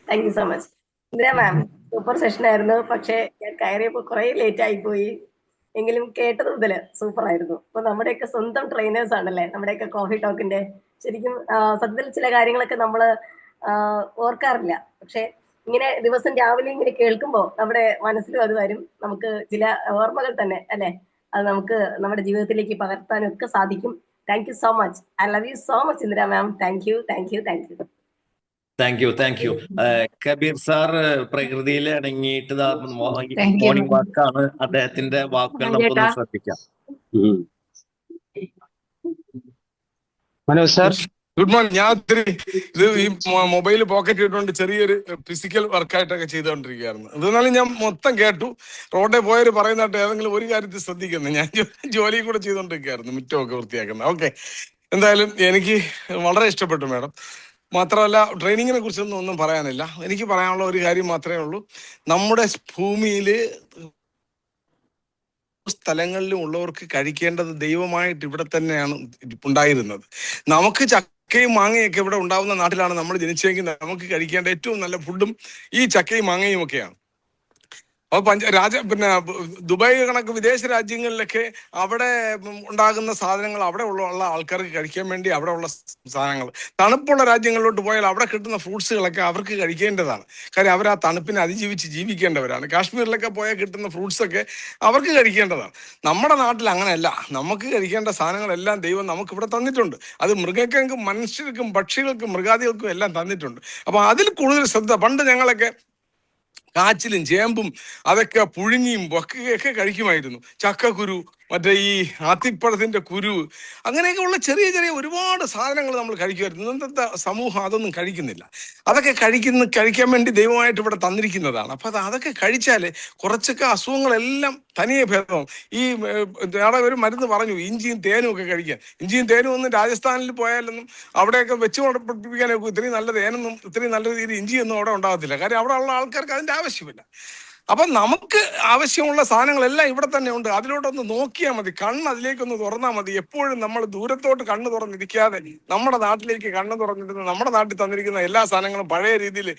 Thank you so much Indira ma'am. Super session ആയിരുന്നു. പക്ഷെ ഞാൻ കയറിയപ്പോ കുറെ ലേറ്റ് ആയി പോയി. എങ്കിലും കേട്ടത് മുതല് സൂപ്പർ ആയിരുന്നു. അപ്പൊ നമ്മുടെയൊക്കെ സ്വന്തം ട്രെയിനേഴ്സ് ആണല്ലേ നമ്മുടെയൊക്കെ കോഫി ടോക്കിന്റെ. ശരിക്കും സത്യത്തിൽ ചില കാര്യങ്ങളൊക്കെ നമ്മള് ഓർക്കാറില്ല. പക്ഷെ ഇങ്ങനെ ദിവസം രാവിലെ ഇങ്ങനെ കേൾക്കുമ്പോൾ നമ്മുടെ മനസ്സിലും അത് വരും. നമുക്ക് ചില ഓർമ്മകൾ തന്നെ അല്ലെ, അത് നമുക്ക് നമ്മുടെ ജീവിതത്തിലേക്ക് പകർത്താനും ഒക്കെ സാധിക്കും. Thank you so much. I love you so much Indira ma'am. Thank you. Kabir sir പ്രകൃതിയിൽ ഇണങ്ങിയിട്ട് മോർണിംഗ് വാക്കാണ് അദ്ദേഹത്തിന്റെ വാക്കുകൾ നമുക്കൊന്ന് ശ്രദ്ധിക്കാം. Manoj sir, good morning. ഞാൻ ഇത് ഈ മൊബൈൽ പോക്കറ്റ് ഇട്ടുകൊണ്ട് ചെറിയൊരു ഫിസിക്കൽ വർക്കായിട്ടൊക്കെ ചെയ്തുകൊണ്ടിരിക്കുകയായിരുന്നു. എന്നാലും ഞാൻ മൊത്തം കേട്ടു. റോഡിൽ പോയവർ പറയുന്നതായിട്ട് ഏതെങ്കിലും ഒരു കാര്യത്തിൽ ശ്രദ്ധിക്കുന്നു. ഞാൻ ജോലിയും കൂടെ ചെയ്തുകൊണ്ടിരിക്കുകയായിരുന്നു, മുറ്റമൊക്കെ വൃത്തിയാക്കുന്നത്. ഓക്കെ, എന്തായാലും എനിക്ക് വളരെ ഇഷ്ടപ്പെട്ടു മാഡം. മാത്രമല്ല ട്രെയിനിങ്ങിനെ കുറിച്ചൊന്നും ഒന്നും പറയാനില്ല. എനിക്ക് പറയാനുള്ള ഒരു കാര്യം മാത്രമേ ഉള്ളൂ. നമ്മുടെ ഭൂമിയിൽ സ്ഥലങ്ങളിലും ഉള്ളവർക്ക് കഴിക്കേണ്ടത് ദൈവമായിട്ട് ഇവിടെ തന്നെയാണ് ഉണ്ടായിരുന്നത്. നമുക്ക് ചക്കയും മാങ്ങയൊക്കെ ഇവിടെ ഉണ്ടാവുന്ന നാട്ടിലാണ് നമ്മൾ ജനിച്ചെങ്കിൽ നമുക്ക് കഴിക്കേണ്ട ഏറ്റവും നല്ല ഫുഡും ഈ ചക്കയും മാങ്ങയും ഒക്കെയാണ്. അപ്പോൾ പിന്നെ ദുബായ് കണക്ക് വിദേശ രാജ്യങ്ങളിലൊക്കെ അവിടെ ഉണ്ടാകുന്ന സാധനങ്ങൾ അവിടെ ഉള്ള ആൾക്കാർക്ക് കഴിക്കാൻ വേണ്ടി അവിടെ ഉള്ള സാധനങ്ങൾ, തണുപ്പുള്ള രാജ്യങ്ങളിലോട്ട് പോയാൽ അവിടെ കിട്ടുന്ന ഫ്രൂട്ട്സുകളൊക്കെ അവർക്ക് കഴിക്കേണ്ടതാണ്. കാര്യം അവർ ആ തണുപ്പിനെ അതിജീവിച്ച് ജീവിക്കേണ്ടവരാണ്. കാശ്മീരിലൊക്കെ പോയാൽ കിട്ടുന്ന ഫ്രൂട്ട്സൊക്കെ അവർക്ക് കഴിക്കേണ്ടതാണ്. നമ്മുടെ നാട്ടിൽ അങ്ങനെയല്ല. നമുക്ക് കഴിക്കേണ്ട സാധനങ്ങളെല്ലാം ദൈവം നമുക്ക് ഇവിടെ തന്നിട്ടുണ്ട്. അത് മൃഗങ്ങൾക്കും മനുഷ്യർക്കും പക്ഷികൾക്കും മൃഗാദികൾക്കും എല്ലാം തന്നിട്ടുണ്ട്. അപ്പോൾ അതിൽ കൂടുതൽ ശ്രദ്ധ. പണ്ട് ഞങ്ങളൊക്കെ കാച്ചിലും ചേമ്പും അതൊക്കെ പുഴുങ്ങിയും ഒക്കെ കഴിക്കുമായിരുന്നു. ചക്കക്കുരു, മറ്റേ ഈ ആത്തിപ്പഴത്തിന്റെ കുരു, അങ്ങനെയൊക്കെ ഉള്ള ചെറിയ ഒരുപാട് സാധനങ്ങൾ നമ്മൾ കഴിക്കുമായിരുന്നു. ഇന്നത്തെ സമൂഹം അതൊന്നും കഴിക്കുന്നില്ല. അതൊക്കെ കഴിക്കാൻ വേണ്ടി ദൈവമായിട്ട് ഇവിടെ തന്നിരിക്കുന്നതാണ്. അപ്പൊ അതൊക്കെ കഴിച്ചാൽ കുറച്ചൊക്കെ അസുഖങ്ങളെല്ലാം തനിയെ ഭേദമാവും. ഈ അവിടെ ഒരു മരുന്ന് പറഞ്ഞു, ഇഞ്ചിയും തേനും ഒക്കെ കഴിക്കാൻ. ഇഞ്ചിയും തേനും ഒന്നും രാജസ്ഥാനിൽ പോയാലൊന്നും അവിടെയൊക്കെ വെച്ച് പഠിപ്പിക്കാനൊക്കെ ഇത്രയും നല്ല തേനൊന്നും ഇത്രയും നല്ല രീതിയിൽ ഇഞ്ചിയൊന്നും അവിടെ ഉണ്ടാകത്തില്ല. കാര്യം അവിടെ ഉള്ള ആൾക്കാർക്ക് അതിന്റെ ആവശ്യമില്ല. അപ്പൊ നമുക്ക് ആവശ്യമുള്ള സാധനങ്ങളെല്ലാം ഇവിടെ തന്നെ ഉണ്ട്. അതിലോട്ടൊന്ന് നോക്കിയാൽ മതി, കണ്ണ് അതിലേക്കൊന്ന് തുറന്നാൽ മതി. എപ്പോഴും നമ്മൾ ദൂരത്തോട്ട് കണ്ണ് തുറന്നിരിക്കാതെ നമ്മുടെ നാട്ടിലേക്ക് കണ്ണ് തുറന്നിരുന്ന് നമ്മുടെ നാട്ടിൽ തന്നിരിക്കുന്ന എല്ലാ സാധനങ്ങളും പഴയ രീതിയിൽ